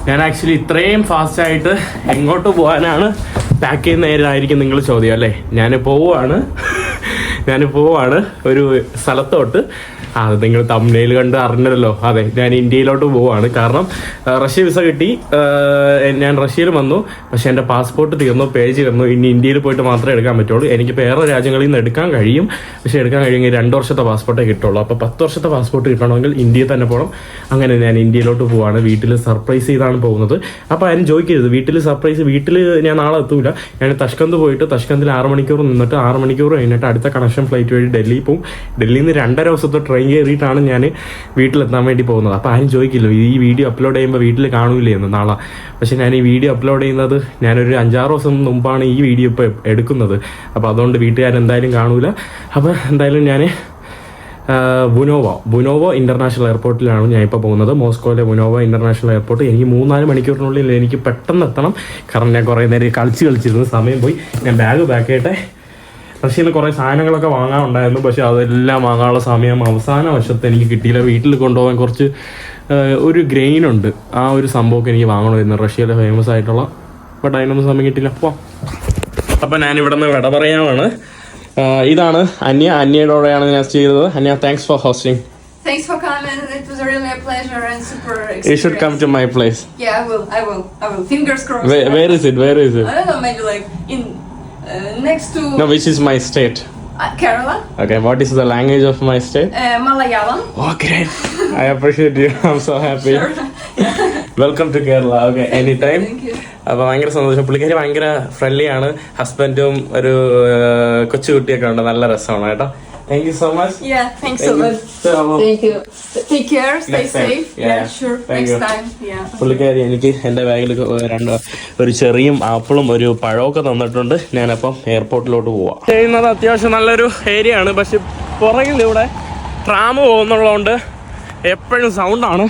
ഞാൻ ആക്ച്വലി ഇത്രയും ഫാസ്റ്റായിട്ട് എങ്ങോട്ട് പോകാനാണ് പാക്ക് ചെയ്യുന്നതായിരിക്കും നിങ്ങൾ ചോദ്യം അല്ലേ. ഞാൻ പോവാണ് ഒരു സ്ഥലത്തോട്ട്. അത് നിങ്ങൾ തമ്മിൽ കണ്ട് അറിഞ്ഞല്ലോ. അതെ, ഞാൻ ഇന്ത്യയിലോട്ട് പോവാണ്. കാരണം റഷ്യ വിസ കിട്ടി, ഞാൻ റഷ്യയിൽ വന്നു. പക്ഷെ എൻ്റെ പാസ്പോർട്ട് തീർന്നു, പേജ് തീർന്നു. ഇനി ഇന്ത്യയിൽ പോയിട്ട് മാത്രമേ എടുക്കാൻ പറ്റുള്ളൂ. എനിക്ക് വേറെ രാജ്യങ്ങളിൽ നിന്ന് എടുക്കാൻ കഴിയും, പക്ഷെ എടുക്കാൻ കഴിയുമെങ്കിൽ 2 വർഷത്തെ പാസ്പോർട്ടേ കിട്ടുള്ളൂ. അപ്പോൾ 10 വർഷത്തെ പാസ്പോർട്ട് കിട്ടണമെങ്കിൽ ഇന്ത്യയിൽ തന്നെ പോകണം. അങ്ങനെ ഞാൻ ഇന്ത്യയിലോട്ട് പോവാണ്. വീട്ടിൽ സർപ്രൈസ് ചെയ്താണ് പോകുന്നത്. അപ്പോൾ ആരും ചോദിക്കരുത് വീട്ടിൽ സർപ്രൈസ്. വീട്ടിൽ ഞാൻ നാളെ എത്തൂല. ഞാൻ തഷ്കന്ത് പോയിട്ട് തഷ്കന്തിൽ 6 മണിക്കൂർ നിന്നിട്ട് 6 മണിക്കൂർ കഴിഞ്ഞിട്ട് അടുത്ത കണക്ഷൻ ഫ്ലൈറ്റ് വഴി ഡൽഹിയിൽ പോകും. ഡൽഹിയിൽ നിന്ന് 2.5 ദിവസത്തെ ട്രെയിൻ കയറിയിട്ടാണ് ഞാൻ വീട്ടിലെത്താൻ വേണ്ടി പോകുന്നത്. അപ്പോൾ ആരും ചോദിക്കില്ല ഈ വീഡിയോ അപ്ലോഡ് ചെയ്യുമ്പോൾ വീട്ടിൽ കാണൂലേ എന്ന് നാളെ. പക്ഷെ ഞാൻ ഈ വീഡിയോ അപ്ലോഡ് ചെയ്യുന്നത് ഞാനൊരു 5-6 ദിവസം മുമ്പാണ് ഈ വീഡിയോ ഇപ്പോൾ എടുക്കുന്നത്. അപ്പോൾ അതുകൊണ്ട് വീട്ടുകാരെന്തായാലും കാണൂല. അപ്പോൾ എന്തായാലും ഞാൻ ബുനോവോ ഇന്റർനാഷണൽ എയർപോർട്ടിലാണ് ഞാൻ ഇപ്പോൾ പോകുന്നത്. മോസ്കോയിലെ ബുനോവോ ഇന്റർനാഷണൽ എയർപോർട്ട്. എനിക്ക് 3-4 മണിക്കൂറിനുള്ളിൽ എനിക്ക് പെട്ടെന്ന് എത്തണം. കാരണം ഞാൻ കുറേ നേരം കളിച്ചിരുന്നു, സമയം പോയി. ഞാൻ ബാഗ് ചെയ്യട്ടെ. റഷ്യയിൽ നിന്ന് കുറേ സാധനങ്ങളൊക്കെ വാങ്ങാനുണ്ടായിരുന്നു, പക്ഷെ അതെല്ലാം വാങ്ങാനുള്ള സമയം അവസാന വശത്ത് എനിക്ക് കിട്ടിയില്ല. വീട്ടിൽ കൊണ്ടുപോകാൻ കുറച്ച് ഒരു ഗ്രെയിൻ ഉണ്ട്, ആ ഒരു സംഭവമൊക്കെ എനിക്ക് വാങ്ങണമായിരുന്നു, റഷ്യയിലെ ഫേമസ് ആയിട്ടുള്ള. ബട്ട് അതിനൊന്നും സമയം കിട്ടിയില്ല. അപ്പോൾ ഞാൻ ഇവിടെ നിന്ന് വിട പറയാനാണ്. ഇതാണ് അന്യയുടെ കൂടെയാണ് ഞാൻ ചെയ്തത്. അന്യ, thanks for hosting. Thanks for coming. It was really a pleasure and super experience. You should come to my place. Yeah, I will. Fingers crossed. Where is it? I don't know, maybe like in next to. No, which is my state? Kerala. Okay, what is the language of my state? Malayalam. Oh, great. I appreciate you. I'm so happy. Sure. Welcome to Kerala. Okay, anytime. Thank you. അപ്പോൾ ഭയങ്കര സന്തോഷം. പുള്ളിക്കാരി ഭയങ്കര friendly ആണ്. ഹസ്ബൻഡും ഒരു കൊച്ചുകുട്ടിയൊക്കെ ഉണ്ട്. നല്ല രസമാണ് കേട്ടോ. Thank you so much. Yeah, thanks so much. Thank you. Take care. Stay safe. Yeah, sure. Next time. Yeah. പുള്ളിക്കാരി എനിക്ക് എൻ്റെ ബാഗിൽ ഒരു ചെറിയും ആപ്പിളും ഒരു പഴമൊക്കെ തന്നിട്ടുണ്ട്. ഞാനപ്പം എയർപോർട്ടിലോട്ട് പോവാം. ചെയ്യുന്നത് അത്യാവശ്യം നല്ലൊരു ഏരിയ ആണ്. പക്ഷെ പുറകിലിവിടെ ട്രാം പോകുന്നുള്ളതുകൊണ്ട് എപ്പോഴും സൗണ്ടാണ്.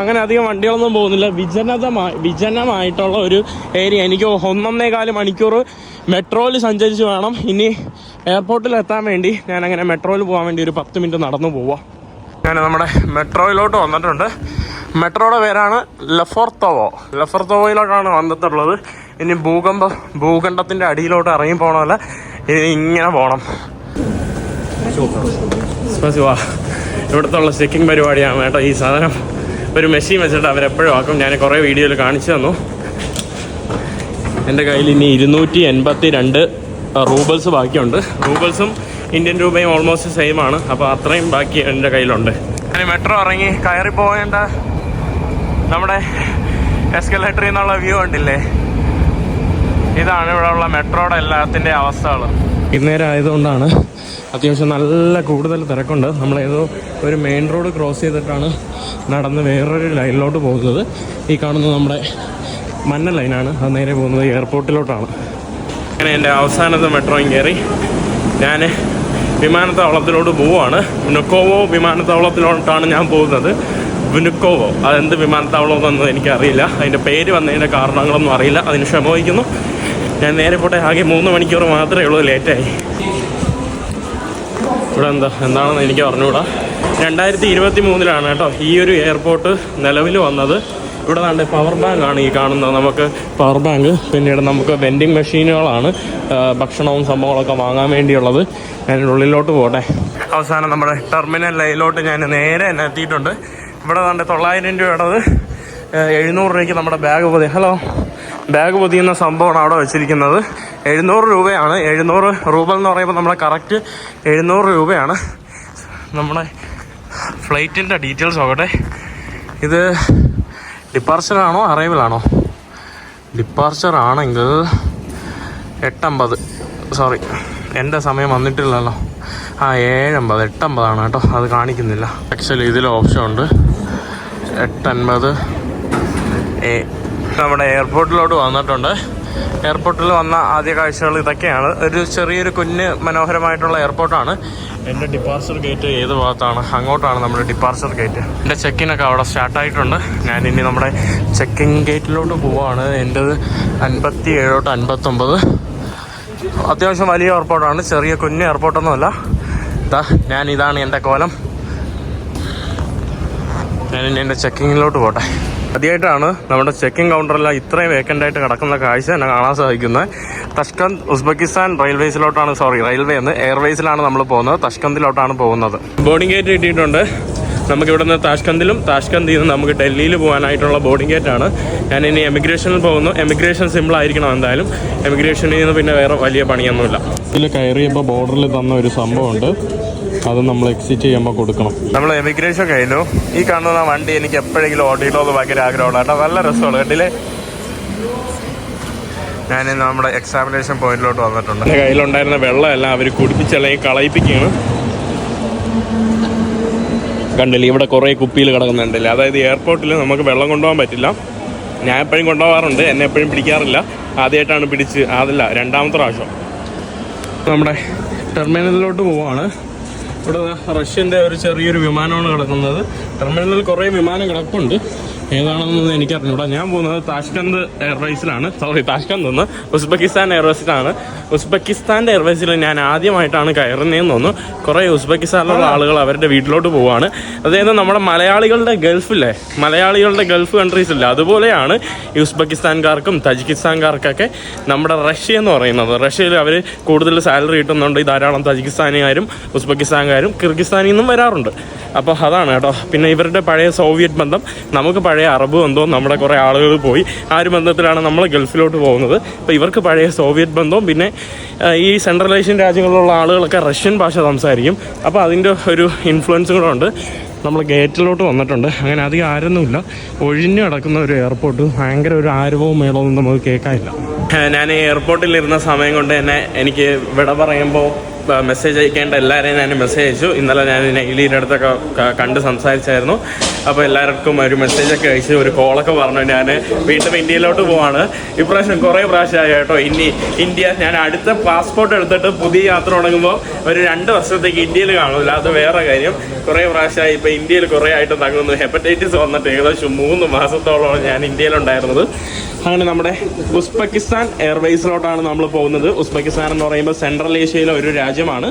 അങ്ങനെ അധികം വണ്ടികളൊന്നും പോകുന്നില്ല. വിജനമായിട്ടുള്ള ഒരു ഏരിയ. എനിക്ക് 1.25 മണിക്കൂർ മെട്രോയിൽ സഞ്ചരിച്ച് വേണം ഇനി എയർപോർട്ടിൽ എത്താൻ വേണ്ടി. ഞാനങ്ങനെ മെട്രോയിൽ പോകാൻ വേണ്ടി ഒരു 10 മിനിറ്റ് നടന്നു പോവാം. ഞാൻ നമ്മുടെ മെട്രോയിലോട്ട് വന്നിട്ടുണ്ട്. മെട്രോയുടെ പേരാണ് ലഫോർത്തോവോയിലോട്ടാണ് വന്നിട്ടുള്ളത്. ഇനി ഭൂഖണ്ഡത്തിൻ്റെ അടിയിലോട്ട് ഇറങ്ങി പോകണമല്ല, ഇനി ഇങ്ങനെ പോകണം. ഇവിടുത്തെ ഉള്ള ചെക്കിംഗ് പരിപാടിയാണ് കേട്ടോ. ഈ സാധനം ഒരു മെഷീൻ വെച്ചിട്ട് അവരെപ്പോഴും ആക്കും. ഞാൻ കുറേ വീഡിയോയിൽ കാണിച്ചു തന്നു. എൻ്റെ കയ്യിൽ ഇനി 282 റൂബിൾസ് ബാക്കിയുണ്ട്. റൂബിൾസും ഇന്ത്യൻ രൂപയും ഓൾമോസ്റ്റ് സെയിം ആണ്. അപ്പോൾ അത്രയും ബാക്കി എൻ്റെ കയ്യിലുണ്ട്. ഞാൻ മെട്രോ ഇറങ്ങി കയറി പോകേണ്ട നമ്മുടെ എസ്കലേറ്ററിൽ നിന്നുള്ള വ്യൂ കണ്ടില്ലേ? ഇതാണ് ഇവിടെ ഉള്ള മെട്രോയുടെ എല്ലാത്തിൻ്റെ അവസ്ഥകൾ. ഇന്നേരം ആയതുകൊണ്ടാണ് അത്യാവശ്യം നല്ല കൂടുതൽ തിരക്കുണ്ട്. നമ്മളേതോ ഒരു മെയിൻ റോഡ് ക്രോസ് ചെയ്തിട്ടാണ് നടന്ന് വേറൊരു ലൈനിലോട്ട് പോകുന്നത്. ഈ കാണുന്നത് നമ്മുടെ മഞ്ഞ ലൈനാണ്. അത് നേരെ പോകുന്നത് എയർപോർട്ടിലോട്ടാണ്. അങ്ങനെ എൻ്റെ അവസാനത്തെ മെട്രോയും കയറി ഞാൻ വിമാനത്താവളത്തിലോട്ട് പോവുകയാണ്. വ്നുക്കോവോ വിമാനത്താവളത്തിലോട്ടാണ് ഞാൻ പോകുന്നത്. വ്നുക്കോവോ, അതെന്ത് വിമാനത്താവളമെന്നൊന്നും എനിക്കറിയില്ല. അതിൻ്റെ പേര് വന്നതിൻ്റെ കാരണങ്ങളൊന്നും അറിയില്ല. അതിന് ക്ഷമ വഹിക്കുന്നു. ഞാൻ നേരെ പോട്ടെ. ആകെ 3 മണിക്കൂർ മാത്രമേ ഉള്ളൂ ലേറ്റായി. ഇവിടെ എന്താണെന്ന് എനിക്ക് അറിഞ്ഞുകൂടാ. 2023 കേട്ടോ ഈ ഒരു എയർപോർട്ട് നിലവിൽ വന്നത്. ഇവിടെ നല്ല പവർ ബാങ്കാണ് ഈ കാണുന്നത്. നമുക്ക് പവർ ബാങ്ക്, പിന്നീട് നമുക്ക് വെൻഡിങ് മെഷീനുകളാണ് ഭക്ഷണവും സംഭവങ്ങളൊക്കെ വാങ്ങാൻ വേണ്ടിയുള്ളത്. ഞാൻ ഉള്ളിലോട്ട് പോട്ടെ. അവസാനം നമ്മുടെ ടെർമിനൽ ലൈനിലോട്ട് ഞാൻ നേരെ തന്നെ എത്തിയിട്ടുണ്ട്. ഇവിടെ നല്ല 900 രൂപയുടേത് 700 രൂപയ്ക്ക് നമ്മുടെ ബാഗ് പൊതിയുന്ന സംഭവമാണ് അവിടെ വെച്ചിരിക്കുന്നത്. 700 രൂപയാണ്. 700 രൂപ എന്ന് പറയുമ്പോൾ നമ്മുടെ കറക്റ്റ് 700 രൂപയാണ്. നമ്മുടെ ഫ്ലൈറ്റിൻ്റെ ഡീറ്റെയിൽസ് നോക്കട്ടെ. ഇത് ഡിപ്പാർച്ചറാണോ അറൈവലാണോ? ഡിപ്പാർച്ചർ ആണെങ്കിൽ 8:50. സോറി, എൻ്റെ സമയം വന്നിട്ടില്ലല്ലോ. 7:50, 8:50 കേട്ടോ. അത് കാണിക്കുന്നില്ല. ആക്ച്വലി ഇതിൽ ഓപ്ഷൻ ഉണ്ട് 8:50 A. നമ്മുടെ എയർപോർട്ടിലോട്ട് വന്നിട്ടുണ്ട്. എയർപോർട്ടിൽ വന്ന ആദ്യ കാഴ്ചകൾ ഇതൊക്കെയാണ്. ഒരു ചെറിയൊരു കുഞ്ഞ് മനോഹരമായിട്ടുള്ള എയർപോർട്ടാണ്. എൻ്റെ ഡിപ്പാർച്ചർ ഗേറ്റ് ഏത് ഭാഗത്താണ്? അങ്ങോട്ടാണ് നമ്മുടെ ഡിപ്പാർച്ചർ ഗേറ്റ്. എൻ്റെ ചെക്കിനൊക്കെ അവിടെ സ്റ്റാർട്ടായിട്ടുണ്ട്. ഞാനിനി നമ്മുടെ ചെക്കിങ് ഗേറ്റിലോട്ട് പോവുകയാണ്. എൻ്റേത് 57 തൊട്ട് 59. അത്യാവശ്യം വലിയ എയർപോർട്ടാണ്, ചെറിയ കുഞ്ഞ് എയർപോർട്ടൊന്നുമല്ല. ഇതാണ് എൻ്റെ കോലം. ഞാനിനി എൻ്റെ ചെക്കിങ്ങിലോട്ട് പോട്ടെ. ആദ്യമായിട്ടാണ് നമ്മുടെ ചെക്കിംഗ് കൗണ്ടറെല്ലാം ഇത്രയും വേക്കൻ്റായിട്ട് കിടക്കുന്ന കാഴ്ച എന്നെ കാണാൻ സാധിക്കുന്നത്. തഷ്കന്ത് ഉസ്ബെക്കിസ്ഥാൻ റെയിൽവേസിലോട്ടാണ്, റെയിൽവേ എന്ന് എയർവേസിലാണ് നമ്മൾ പോകുന്നത്. തഷ്കന്തിലോട്ടാണ് പോകുന്നത്. ബോർഡിംഗ് ഗേറ്റ് കിട്ടിയിട്ടുണ്ട്. നമുക്കിവിടെ നിന്ന് താഷ്കന്തിൽ നിന്ന് നമുക്ക് ഡൽഹിയിൽ പോകാനായിട്ടുള്ള ബോർഡിംഗ് ഗേറ്റാണ്. ഞാനിനി എമിഗ്രേഷനിൽ പോകുന്നു. എമിഗ്രേഷൻ സിമ്പിൾ ആയിരിക്കണം എന്തായാലും. എമിഗ്രേഷനിൽ നിന്ന് പിന്നെ വേറെ വലിയ പണിയൊന്നുമില്ല. ഇതിൽ കയറിയപ്പോൾ ബോർഡറിൽ തന്ന ഒരു സംഭവമുണ്ട്, അത് നമ്മൾ എക്സിറ്റ് ചെയ്യുമ്പോൾ കൊടുക്കണം. നമ്മൾ എമിഗ്രേഷൻ കഴിഞ്ഞു. ഈ കാണുന്ന വണ്ടി എനിക്ക് എപ്പോഴെങ്കിലും ഓടിയിട്ടോ എന്ന് ഭയങ്കര ആഗ്രഹമുള്ള കേട്ടോ. നല്ല രസമാണ് കേട്ടില്ലേ. ഞാൻ നമ്മുടെ എക്സാമിനേഷൻ പോയിന്റിലോട്ട് വന്നിട്ടുണ്ട്. എൻ്റെ കയ്യിലുണ്ടായിരുന്ന വെള്ളമെല്ലാം അവർ കുടിപ്പിച്ചല്ലെങ്കിൽ കളയിപ്പിക്കുകയാണ്. കണ്ടില്ലേ, ഇവിടെ കുറേ കുപ്പിയിൽ കിടക്കുന്നുണ്ടല്ലേ. അതായത് എയർപോർട്ടിൽ നമുക്ക് വെള്ളം കൊണ്ടുപോകാൻ പറ്റില്ല. ഞാൻ എപ്പോഴും കൊണ്ടുപോകാറുണ്ട്, എന്നെ എപ്പോഴും പിടിക്കാറില്ല. ആദ്യമായിട്ടാണ് പിടിച്ച്, അതല്ല രണ്ടാമത്തെ പ്രാവശ്യം. നമ്മുടെ ടെർമിനലിലോട്ട് പോവാണ്. ഇവിടെ റഷ്യൻ്റെ ഒരു ചെറിയൊരു വിമാനമാണ് കിടക്കുന്നത്. ടെർമിനലിൽ കുറേ വിമാനം കിടപ്പുണ്ട്, ഏതാണെന്ന് എനിക്കറിഞ്ഞൂടാ. ഞാൻ പോകുന്നത് താഷ്കന്ത് എയർവേസിലാണ്. താഷ്കന്ത് നിന്ന് ഉസ്ബെക്കിസ്ഥാൻ എയർവേസിലാണ്. ഉസ്ബെക്കിസ്ഥാൻ്റെ എയർവേസിൽ ഞാൻ ആദ്യമായിട്ടാണ് കയറുന്നതെന്ന് തോന്നുന്നു. കുറേ ഉസ്ബെക്കിസ്ഥാനിലുള്ള ആളുകൾ അവരുടെ വീട്ടിലോട്ട് പോവാണ്. അതായത് നമ്മുടെ മലയാളികളുടെ ഗൾഫില്ലേ, മലയാളികളുടെ ഗൾഫ് കൺട്രീസില്ലേ, അതുപോലെയാണ് ഈ ഉസ്ബെക്കിസ്ഥാൻകാർക്കും തജിക്കിസ്ഥാൻകാർക്കൊക്കെ നമ്മുടെ റഷ്യ എന്ന് പറയുന്നത്. റഷ്യയിൽ അവർ കൂടുതൽ സാലറി കിട്ടുന്നുണ്ട്. ധാരാളം തജിക്കിസ്ഥാനുകാരും ഉസ്ബെക്കിസ്ഥാൻകാരും കിർഗിസ്ഥാനിൽ നിന്നും വരാറുണ്ട്. അപ്പോൾ അതാണ് കേട്ടോ. പിന്നെ ഇവരുടെ പഴയ സോവിയറ്റ് ബന്ധം, നമുക്ക് പഴയ അറബ് ബന്ധവും, നമ്മുടെ കുറേ ആളുകൾ പോയി ആ ഒരു ബന്ധത്തിലാണ് നമ്മൾ ഗൾഫിലോട്ട് പോകുന്നത്. അപ്പോൾ ഇവർക്ക് പഴയ സോവിയറ്റ് ബന്ധവും, പിന്നെ ഈ സെൻട്രൽ ഏഷ്യൻ രാജ്യങ്ങളിലുള്ള ആളുകളൊക്കെ റഷ്യൻ ഭാഷ സംസാരിക്കും. അപ്പോൾ അതിൻ്റെ ഒരു ഇൻഫ്ലുവൻസും കൂടെ ഉണ്ട്. നമ്മൾ ഗേറ്റിലോട്ട് വന്നിട്ടുണ്ട്. അങ്ങനെ അധികം ആരൊന്നുമില്ല, ഒഴിഞ്ഞു കിടക്കുന്ന ഒരു എയർപോർട്ട്. ഭയങ്കര ഒരു ആരവവും മേളവും നമുക്ക് കേൾക്കാനില്ല. ഞാൻ എയർപോർട്ടിലിരുന്ന സമയം കൊണ്ട് തന്നെ എനിക്ക് ഇവിടെ പറയുമ്പോൾ മെസ്സേജ് അയക്കേണ്ട എല്ലാവരെയും ഞാൻ മെസ്സേജ് അയച്ചു. ഇന്നലെ ഞാൻ നെയിലിയുടെ അടുത്തൊക്കെ കണ്ട് സംസാരിച്ചായിരുന്നു. അപ്പോൾ എല്ലാവർക്കും ഒരു മെസ്സേജൊക്കെ അയച്ച് ഒരു കോളൊക്കെ പറഞ്ഞു. ഞാൻ വീണ്ടും ഇന്ത്യയിലോട്ട് പോവാണ്. ഇപ്രാവശ്യം കുറേ പ്രാവശ്യമായി കേട്ടോ. ഇന്ത്യ ഞാൻ അടുത്ത പാസ്പോർട്ട് എടുത്തിട്ട് പുതിയ യാത്ര തുടങ്ങുമ്പോൾ ഒരു 2 വർഷത്തേക്ക് ഇന്ത്യയിൽ കാണില്ല, അത് വേറെ കാര്യം. കുറേ പ്രാവശ്യമായി ഇപ്പോൾ ഇന്ത്യയിൽ കുറേ ആയിട്ട് തങ്ങുന്നു. ഹെപ്പറ്റൈറ്റിസ് വന്നിട്ട് ഏകദേശം 3 മാസത്തോളമാണ് ഞാൻ ഇന്ത്യയിലുണ്ടായിരുന്നത്. അങ്ങനെ നമ്മുടെ ഉസ്ബെക്കിസ്ഥാൻ എയർവേസിലോട്ടാണ് നമ്മൾ പോകുന്നത്. ഉസ്ബെക്കിസ്ഥാൻ എന്ന് പറയുമ്പോൾ സെൻട്രൽ ഏഷ്യയിലെ ഒരു രാജ്യമാണ്.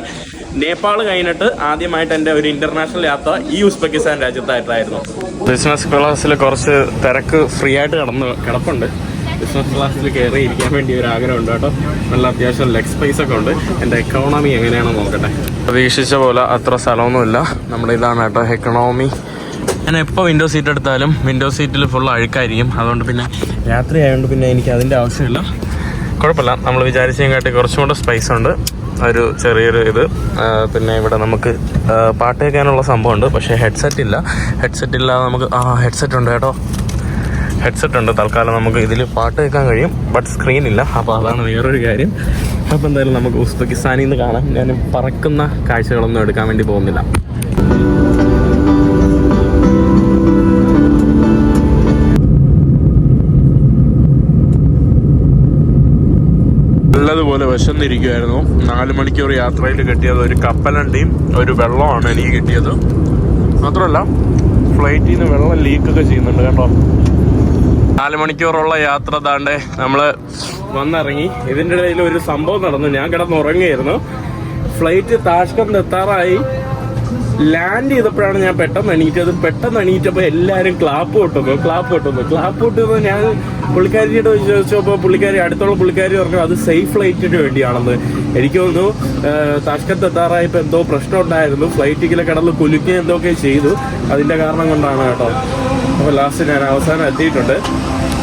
നേപ്പാൾ കഴിഞ്ഞിട്ട് ആദ്യമായിട്ട് എൻ്റെ ഒരു ഇൻ്റർനാഷണൽ യാത്ര ഈ ഉസ്ബെക്കിസ്ഥാൻ രാജ്യത്തായിട്ടായിരുന്നു. ബിസിനസ് ക്ലാസ്സിൽ കുറച്ച് തിരക്ക് ഫ്രീ ആയിട്ട് കിടപ്പുണ്ട്. ബിസിനസ് ക്ലാസ്സിൽ കയറി ഇരിക്കാൻ വേണ്ടി ഒരു ആഗ്രഹമുണ്ട് കേട്ടോ. നല്ല അത്യാവശ്യം ലെഗ് സ്പേസ് ഒക്കെ ഉണ്ട്. എൻ്റെ എക്കോണമി എങ്ങനെയാണെന്ന് നോക്കട്ടെ. പ്രതീക്ഷിച്ച പോലെ അത്ര സ്ഥലമൊന്നുമില്ല. നമ്മുടെ ഇതാണ് കേട്ടോ എക്കണോമി. ഞാൻ എപ്പോൾ വിൻഡോ സീറ്റ് എടുത്താലും വിൻഡോ സീറ്റിൽ ഫുൾ അഴുക്കായിരിക്കും. അതുകൊണ്ട് പിന്നെ രാത്രി ആയതുകൊണ്ട് പിന്നെ എനിക്ക് അതിൻ്റെ ആവശ്യമില്ല. കുഴപ്പമില്ല, നമ്മൾ വിചാരിച്ചതിനെക്കാട്ടി കുറച്ചും കൂടെ സ്പേസ് ഉണ്ട്. ഒരു ചെറിയൊരു ഇത്. പിന്നെ ഇവിടെ നമുക്ക് പാട്ട് കേൾക്കാനുള്ള സംഭവമുണ്ട്, പക്ഷേ ഹെഡ്സെറ്റ് ഇല്ലാതെ നമുക്ക് ഹെഡ്സെറ്റ് ഉണ്ട് കേട്ടോ. ഹെഡ്സെറ്റ് ഉണ്ട്. തൽക്കാലം നമുക്ക് ഇതിൽ പാട്ട് കേൾക്കാൻ കഴിയും, ബട്ട് സ്ക്രീൻ ഇല്ല. അപ്പോൾ അതാണ് വേറൊരു കാര്യം. അപ്പോൾ എന്തായാലും നമുക്ക് ഉസ്ബെക്കിസ്ഥാനിൽ നിന്ന് കാണാം. ഞാൻ പറക്കുന്ന കാഴ്ചകളൊന്നും എടുക്കാൻ വേണ്ടി പോകുന്നില്ല. നല്ലതുപോലെ വിശന്നിരിക്കുമായിരുന്നു. 4 മണിക്കൂർ യാത്രയിൽ കിട്ടിയത് ഒരു കപ്പലണ്ടിയും ഒരു വെള്ളമാണ് എനിക്ക് കിട്ടിയത്. മാത്രമല്ല ഫ്ലൈറ്റിൽ നിന്ന് വെള്ളം ലീക്കൊക്കെ ചെയ്യുന്നുണ്ട് കേട്ടോ. 4 മണിക്കൂറുള്ള യാത്ര താണ്ടേ നമ്മൾ വന്നിറങ്ങി. ഇതിൻ്റെ ഇടയിൽ ഒരു സംഭവം നടന്നു. ഞാൻ കിടന്നുറങ്ങുകയായിരുന്നു. ഫ്ലൈറ്റ് താഷ്കന്ത് എത്താറായി. ലാൻഡ് ചെയ്തപ്പോഴാണ് ഞാൻ പെട്ടെന്ന് എണീറ്റപ്പോൾ എല്ലാവരും ക്ലാപ്പ് കൊട്ടുന്നു. ഞാൻ പുള്ളിക്കാരിയോട് ചോദിച്ചപ്പോൾ അടുത്തുള്ള പുള്ളിക്കാരി പറഞ്ഞു അത് സേഫ് ഫ്ലൈറ്റിന് വേണ്ടിയാണെന്ന്. എനിക്ക് തോന്നുന്നു താഷ്കന്ത് എത്താറായപ്പോൾ എന്തോ പ്രശ്നം ഉണ്ടായിരുന്നു. ഫ്ലൈറ്റിൽ കിടന്ന് കുലുക്കി എന്തൊക്കെ ചെയ്തു. അതിൻ്റെ കാരണം കൊണ്ടാണ് കേട്ടോ. അപ്പോൾ ലാസ്റ്റ് ഞാൻ അവസാനം എത്തിയിട്ടുണ്ട്.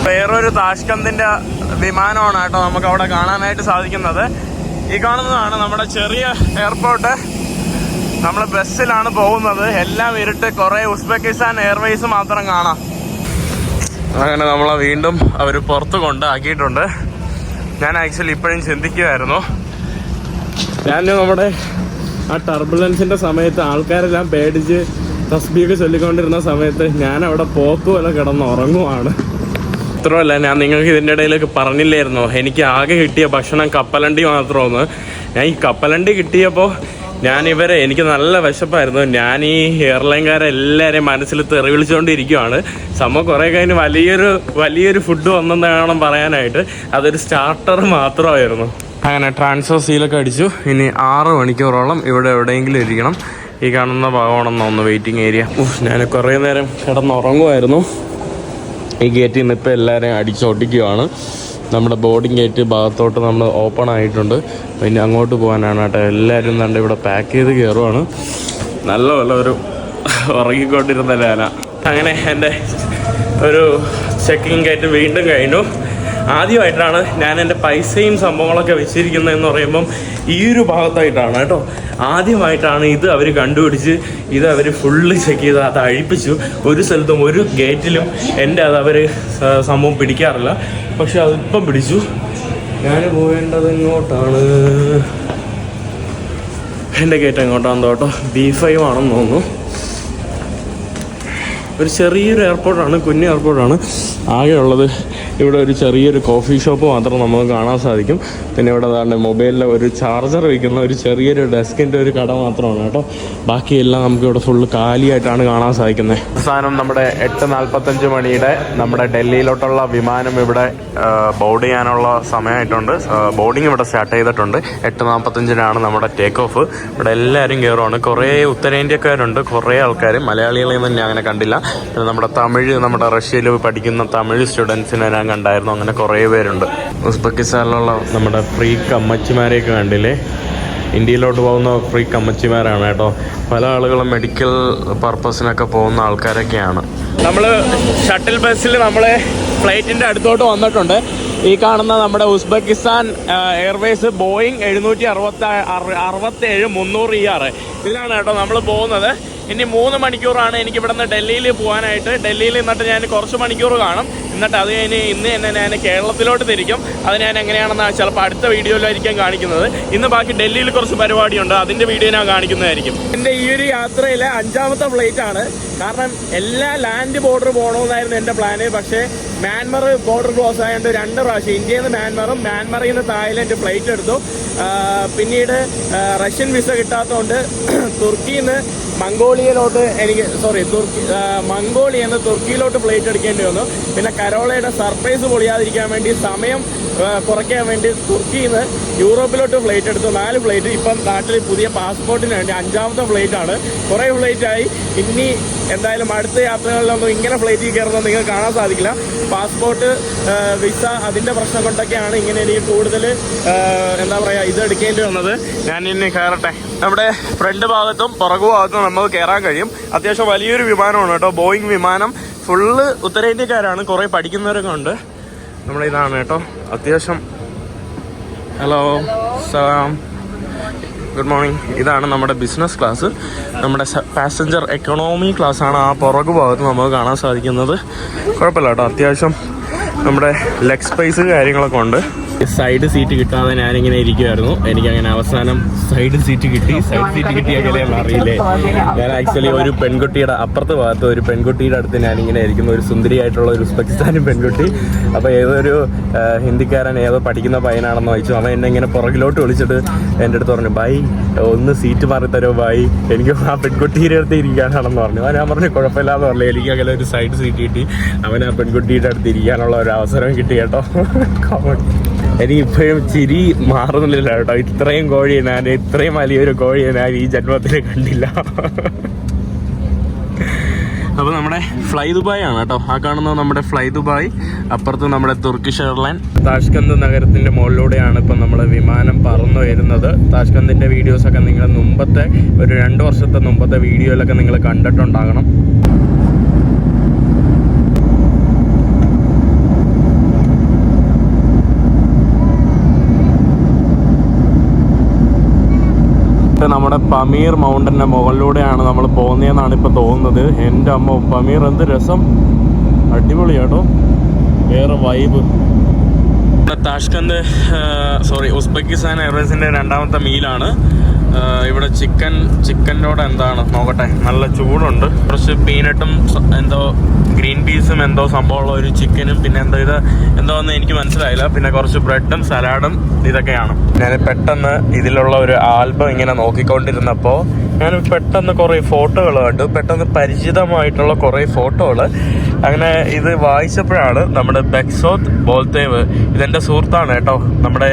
വേറൊരു താഷ്കന്തിൻ്റെ വിമാനമാണ് കേട്ടോ നമുക്ക് അവിടെ കാണാനായിട്ട് സാധിക്കുന്നത്. ഈ കാണുന്നതാണ് നമ്മുടെ ചെറിയ എയർപോർട്ട്. നമ്മൾ ബസ്സിലാണ് പോകുന്നത്. എല്ലാം ഇരുട്ട്. കുറേ ഉസ്ബെക്കിസ്ഥാൻ എയർവേസ് മാത്രം കാണാം. അങ്ങനെ നമ്മളെ വീണ്ടും അവർ പുറത്ത് കൊണ്ടാക്കിയിട്ടുണ്ട്. ഞാൻ ആക്ച്വലി ഇപ്പോഴും ചിന്തിക്കുമായിരുന്നു, ഞാൻ നമ്മുടെ ആ ടർബുലൻസിൻ്റെ സമയത്ത് ആൾക്കാരെല്ലാം പേടിച്ച് തസ്ബീഹ് ചൊല്ലിക്കൊണ്ടിരുന്ന സമയത്ത് ഞാൻ അവിടെ പോക്കുപോലെ കിടന്നുറങ്ങുവാണ്. മാത്രമല്ല, ഞാൻ നിങ്ങൾക്ക് ഇതിൻ്റെ ഇടയിലേക്ക് പറഞ്ഞില്ലായിരുന്നോ, എനിക്ക് ആകെ കിട്ടിയ ഭക്ഷണം കപ്പലണ്ടി മാത്രമെന്ന്. ഞാൻ ഈ കപ്പലണ്ടി കിട്ടിയപ്പോൾ എനിക്ക് നല്ല വിശപ്പായിരുന്നു. ഞാൻ ഈ എയർലൈൻകാരെല്ലാവരെയും മനസ്സിൽ തെറി വിളിച്ചുകൊണ്ടിരിക്കുകയാണ്. സംഭവം കുറേ കഴിഞ്ഞ് വലിയൊരു ഫുഡ് വന്നെന്നാണ് പറയാനായിട്ട്. അതൊരു സ്റ്റാർട്ടർ മാത്രമായിരുന്നു. അങ്ങനെ ട്രാൻസ്ഫർ സീലൊക്കെ അടിച്ചു. ഇനി 6 മണിക്കൂറോളം ഇവിടെ എവിടെയെങ്കിലും ഇരിക്കണം. ഈ കാണുന്ന ഭാഗമാണെന്ന് തോന്നുന്നു വെയിറ്റിംഗ് ഏരിയ. ഞാൻ കുറേ നേരം കിടന്നുറങ്ങുമായിരുന്നു. ഈ ഗേറ്റിൽ നിന്ന് ഇപ്പോൾ എല്ലാവരെയും അടിച്ചൊട്ടിക്കുകയാണ്. നമ്മുടെ ബോർഡിംഗ് ഗേറ്റ് ഭാഗത്തോട്ട് നമ്മൾ ഓപ്പൺ ആയിട്ടുണ്ട്. പിന്നെ അങ്ങോട്ട് പോകാനാണ് കേട്ടോ. എല്ലാവരും കണ്ട് ഇവിടെ പാക്ക് ചെയ്ത് കയറുവാണ്. നല്ല ഒരു ഉറങ്ങിക്കൊണ്ടിരുന്ന ലാന. അങ്ങനെ എൻ്റെ ഒരു ചെക്കിങ് ഗേറ്റ് വീണ്ടും കഴിഞ്ഞു. ആദ്യമായിട്ടാണ് ഞാൻ എൻ്റെ പൈസയും സംഭവങ്ങളൊക്കെ വെച്ചിരിക്കുന്നതെന്ന് പറയുമ്പം ഈ ഒരു ഭാഗത്തായിട്ടാണ് കേട്ടോ. ആദ്യമായിട്ടാണ് ഇത് അവർ കണ്ടുപിടിച്ച് ഇത് അവർ ഫുള്ള് ചെക്ക് ചെയ്ത് അത് അഴിപ്പിച്ചു. ഒരു സ്ഥലത്തും ഒരു ഗേറ്റിലും എൻ്റെ അത് അവർ സംഭവം പിടിക്കാറില്ല. പക്ഷെ അതിപ്പം പിടിച്ചു. ഞാൻ പോകേണ്ടത് എങ്ങോട്ടാണ്? എൻ്റെ ഗേറ്റ് എങ്ങോട്ടാണെന്ന് കേട്ടോ. B5 ആണെന്ന് തോന്നുന്നു. ഒരു ചെറിയൊരു എയർപോർട്ടാണ്, കുഞ്ഞ് എയർപോർട്ടാണ്. ആകെയുള്ളത് ഇവിടെ ഒരു ചെറിയൊരു കോഫി ഷോപ്പ് മാത്രം നമുക്ക് കാണാൻ സാധിക്കും. പിന്നെ ഇവിടെ തന്നെ മൊബൈലിലെ ഒരു ചാർജർ വയ്ക്കുന്ന ഒരു ചെറിയൊരു ഡെസ്കിൻ്റെ ഒരു കട മാത്രമാണ് കേട്ടോ. ബാക്കിയെല്ലാം നമുക്ക് ഇവിടെ ഫുള്ള് കാലിയായിട്ടാണ് കാണാൻ സാധിക്കുന്നത്. അവസാനം നമ്മുടെ 8:45 മണിയുടെ നമ്മുടെ ഡൽഹിയിലോട്ടുള്ള വിമാനം ഇവിടെ ബോർഡ് ചെയ്യാനുള്ള സമയമായിട്ടുണ്ട്. ബോർഡിങ് ഇവിടെ സ്റ്റാർട്ട് ചെയ്തിട്ടുണ്ട്. 8:45-നാണ് നമ്മുടെ ടേക്ക് ഓഫ്. ഇവിടെ എല്ലാവരും കയറുവാണ്. കുറേ ഉത്തരേന്ത്യക്കാരുണ്ട്, കുറേ ആൾക്കാർ. മലയാളികളെയൊന്നും ഞാൻ അങ്ങനെ കണ്ടില്ല. പിന്നെ നമ്മുടെ തമിഴ്, നമ്മുടെ റഷ്യയിൽ പഠിക്കുന്ന തമിഴ് സ്റ്റുഡൻസിനെ ഞാൻ കണ്ടായിരുന്നു. അങ്ങനെ കുറേ പേരുണ്ട്. ഉസ്ബെക്കിസ്ഥാനിലുള്ള നമ്മുടെ ഫ്രീ കമ്മച്ചിമാരെയൊക്കെ കണ്ടില്ലേ? ഇന്ത്യയിലോട്ട് പോകുന്ന ഫ്രീ കമ്മച്ചിമാരാണ് കേട്ടോ. പല ആളുകളും മെഡിക്കൽ പർപ്പസിനൊക്കെ പോകുന്ന ആൾക്കാരൊക്കെയാണ്. നമ്മൾ ഷട്ടിൽ ബസ്സിൽ നമ്മൾ ഫ്ലൈറ്റിൻ്റെ അടുത്തോട്ട് വന്നിട്ടുണ്ട്. ഈ കാണുന്ന നമ്മുടെ ഉസ്ബെക്കിസ്ഥാൻ എയർവേസ് ബോയിങ് 767-300ER ഇതിലാണ് കേട്ടോ നമ്മൾ പോകുന്നത്. ഇനി 3 മണിക്കൂറാണ് എനിക്ക് ഇവിടെ നിന്ന് ഡൽഹിയിൽ പോകാനായിട്ട്. ഡൽഹിയിൽ നിന്നിട്ട് ഞാൻ കുറച്ച് മണിക്കൂർ കാണും. എന്നിട്ട് അത് കഴിഞ്ഞ് ഇന്ന് തന്നെ ഞാൻ കേരളത്തിലോട്ട് തിരിക്കും. അത് ഞാൻ എങ്ങനെയാണെന്ന് ചിലപ്പോൾ അടുത്ത വീഡിയോയിലായിരിക്കും കാണിക്കുന്നത്. ഇന്ന് ബാക്കി ഡൽഹിയിൽ കുറച്ച് പരിപാടിയുണ്ട്, അതിൻ്റെ വീഡിയോ ഞാൻ കാണിക്കുന്നതായിരിക്കും. എൻ്റെ ഈ ഒരു യാത്രയിലെ 5ാമത്തെ ഫ്ലൈറ്റ് ആണ്. കാരണം എല്ലാ ലാൻഡ് ബോർഡർ പോകണമെന്നായിരുന്നു എൻ്റെ പ്ലാന്. പക്ഷേ മ്യാൻമർ ബോർഡർ ക്ലോസ് ആയതുകൊണ്ട് 2 പ്രാവശ്യം ഇന്ത്യയിൽ നിന്ന് മ്യാൻമറും മ്യാൻമറിൽ നിന്ന് തായ്ലൻഡ് ഫ്ലൈറ്റ് എടുത്തു. പിന്നീട് റഷ്യൻ വിസ കിട്ടാത്തതുകൊണ്ട് തുർക്കിയിൽ നിന്ന് മംഗോളിയയിലോട്ട് മംഗോളിയിൽ നിന്ന് തുർക്കിയിലോട്ട് ഫ്ലൈറ്റ് എടുക്കേണ്ടി വന്നു. പിന്നെ കരോളയുടെ സർപ്രൈസ് പൊളിയാതിരിക്കാൻ വേണ്ടി സമയം കുറയ്ക്കാൻ വേണ്ടി തുർക്കിയിൽ നിന്ന് യൂറോപ്പിലോട്ട് ഫ്ലൈറ്റ് എടുത്തു. 4 ഫ്ലൈറ്റ്. ഇപ്പം നാട്ടിൽ പുതിയ പാസ്പോർട്ടിന് വേണ്ടി 5ാമത്തെ ഫ്ലൈറ്റാണ്. കുറേ ഫ്ലൈറ്റായി. ഇനി എന്തായാലും അടുത്ത യാത്രകളിലൊന്നും ഇങ്ങനെ ഫ്ലൈറ്റിൽ കയറുന്നത് നിങ്ങൾക്ക് കാണാൻ സാധിക്കില്ല. പാസ്പോർട്ട്, വിസ, അതിൻ്റെ പ്രശ്നം കൊണ്ടൊക്കെയാണ് ഇങ്ങനെ എനിക്ക് കൂടുതൽ എന്താ പറയുക ഇത് എടുക്കേണ്ടി വന്നത്. ഞാൻ ഇനി കയറട്ടെ. നമ്മുടെ ഫ്രണ്ട് ഭാഗത്തും പുറകു ഭാഗത്തും നമുക്ക് കയറാൻ കഴിയും. അത്യാവശ്യം വലിയൊരു വിമാനമാണ് കേട്ടോ. ബോയിങ് വിമാനം. ഫുള്ള് ഉത്തരേന്ത്യക്കാരാണ്. കുറേ പഠിക്കുന്നവരൊക്കെ ഉണ്ട്. നമ്മളിതാണ് കേട്ടോ. അത്യാവശ്യം ഹലോ സലാം, ഗുഡ് മോർണിംഗ്. ഇതാണ് നമ്മുടെ ബിസിനസ് ക്ലാസ്. നമ്മുടെ പാസഞ്ചർ എക്കണോമി ക്ലാസ്സാണ് ആ പുറകു ഭാഗത്ത് നമുക്ക് കാണാൻ സാധിക്കുന്നത്. കുഴപ്പമില്ല കേട്ടോ. അത്യാവശ്യം നമ്മുടെ ലെഗ് സ്പേസ് കാര്യങ്ങളൊക്കെ ഉണ്ട്. സൈഡ് സീറ്റ് കിട്ടാതെ ഞാനിങ്ങനെ ഇരിക്കുമായിരുന്നു. എനിക്കങ്ങനെ അവസാനം സൈഡ് സീറ്റ് കിട്ടി. സൈഡ് സീറ്റ് കിട്ടിയെങ്കിലും അറിയില്ലേ, ഞാൻ ആക്ച്വലി ഒരു പെൺകുട്ടിയുടെ അപ്പുറത്തെ ഭാഗത്ത് ഒരു പെൺകുട്ടിയുടെ അടുത്ത് ഞാനിങ്ങനെ ഇരിക്കുന്നു. ഒരു സുന്ദരിയായിട്ടുള്ള ഒരു ഉസ്ബെക്കിസ്ഥാനി പെൺകുട്ടി. അപ്പോൾ ഏതൊരു ഹിന്ദിക്കാരൻ ഏതോ പഠിക്കുന്ന പയ്യനാണെന്ന് ചോദിച്ചു. അവൻ എന്നെ ഇങ്ങനെ പുറകിലോട്ട് വിളിച്ചിട്ട് എൻ്റെ അടുത്ത് പറഞ്ഞു, ബൈ ഒന്ന് സീറ്റ് മാറി തരുമോ ബൈ, എനിക്ക് ആ പെൺകുട്ടിയുടെ അടുത്ത് ഇരിക്കാനാണെന്ന് പറഞ്ഞു. ഞാൻ പറഞ്ഞു കുഴപ്പമില്ലാന്ന് പറഞ്ഞു. എനിക്ക് അങ്ങനെ ഒരു സൈഡ് സീറ്റ് കിട്ടി. അവൻ ആ പെൺകുട്ടിയുടെ അടുത്ത് ഇരിക്കാനുള്ള ഒരു അവസരം കിട്ടി കേട്ടോ. എനിക്ക് ഇപ്പോഴും ചിരി മാറുന്നില്ല കേട്ടോ. ഇത്രയും കോഴിയെ ഞാൻ, ഇത്രയും വലിയൊരു കോഴിയെ ഞാൻ ഈ ജന്മത്തിൽ കണ്ടില്ല. അപ്പോൾ നമ്മുടെ ഫ്ലൈ ദുബായ് ആണ് കേട്ടോ. ആ കാണുന്നത് നമ്മുടെ ഫ്ലൈ ദുബായ്. അപ്പുറത്ത് നമ്മുടെ തുർക്കിഷ് എയർലൈൻ. താഷ്കന്ത് നഗരത്തിൻ്റെ മുകളിലൂടെയാണ് ഇപ്പം നമ്മൾ വിമാനം പറന്നു വരുന്നത്. താഷ്കന്തിൻ്റെ വീഡിയോസൊക്കെ നിങ്ങൾ മുമ്പത്തെ ഒരു 2 വർഷത്തെ മുമ്പത്തെ വീഡിയോയിലൊക്കെ നിങ്ങൾ കണ്ടിട്ടുണ്ടാകണം. നമ്മുടെ പമീർ മൗണ്ടൻ്റെ മുകളിലൂടെയാണ് നമ്മൾ പോകുന്നതെന്നാണ് ഇപ്പോൾ തോന്നുന്നത്. എൻ്റെ അമ്മ, പമീർ എന്ത് രസം, അടിപൊളിയാട്ടോ, വേറെ വൈബ്. Tashkent Uzbekistan എയർവേസിൻ്റെ 2ാമത്തെ മീലാണ്. ഇവിടെ ചിക്കനോട് എന്താണ് നോക്കട്ടെ, നല്ല ചൂടുണ്ട്. കുറച്ച് പീനട്ടും എന്തോ ഗ്രീൻ പീസും എന്തോ സംഭവമുള്ള ഒരു ചിക്കനും പിന്നെ എന്തോന്ന് എനിക്ക് മനസ്സിലായില്ല. പിന്നെ കുറച്ച് ബ്രെഡും സലാഡും ഇതൊക്കെയാണ്. ഞാൻ പെട്ടെന്ന് ഇതിലുള്ള ഒരു ആൽബം ഇങ്ങനെ നോക്കിക്കൊണ്ടിരുന്നപ്പോൾ ഞാൻ പെട്ടെന്ന് കുറേ ഫോട്ടോകൾ കണ്ടു, പെട്ടെന്ന് പരിചിതമായിട്ടുള്ള കുറേ ഫോട്ടോകൾ. അങ്ങനെ ഇത് വായിച്ചപ്പോഴാണ് നമ്മുടെ ബെക്സോത്ത് ബോൾത്തേവ്, ഇതെൻ്റെ സുഹൃത്താണ് കേട്ടോ, നമ്മുടെ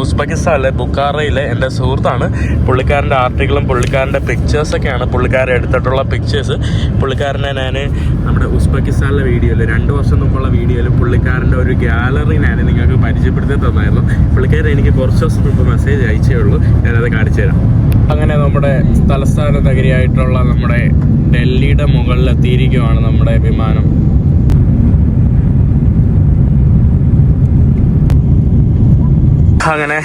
ഉസ്ബെക്കിസ്ഥാനിലെ ബുക്കാറയിലെ എൻ്റെ സുഹൃത്താണ്. പുള്ളിക്കാരൻ്റെ ആർട്ടിക്കിളും പുള്ളിക്കാരൻ്റെ പിക്ചേഴ്സൊക്കെയാണ് പുള്ളിക്കാരൻ എടുത്തിട്ടുള്ള പിക്ചേഴ്സ്. പുള്ളിക്കാരനെ ഞാൻ നമ്മുടെ ഉസ്ബെക്കിസ്ഥാനിലെ വീഡിയോയിൽ 2 വർഷം മുമ്പുള്ള വീഡിയോയിൽ പുള്ളിക്കാരൻ്റെ ഒരു ഗാലറി ഞാൻ നിങ്ങൾക്ക് പരിചയപ്പെടുത്തി തന്നായിരുന്നു. പുള്ളിക്കാരൻ എനിക്ക് കുറച്ച് ദിവസം മുമ്പ് മെസ്സേജ് അയച്ചേ ഉള്ളൂ, ഞാനത് കാണിച്ചു തരാം. അങ്ങനെ നമ്മുടെ തലസ്ഥാന നഗരിയായിട്ടുള്ള നമ്മുടെ ഡൽഹിയുടെ മുകളിലെത്തിയിരിക്കുകയാണ് നമ്മുടെ വിമാനം. അങ്ങനെ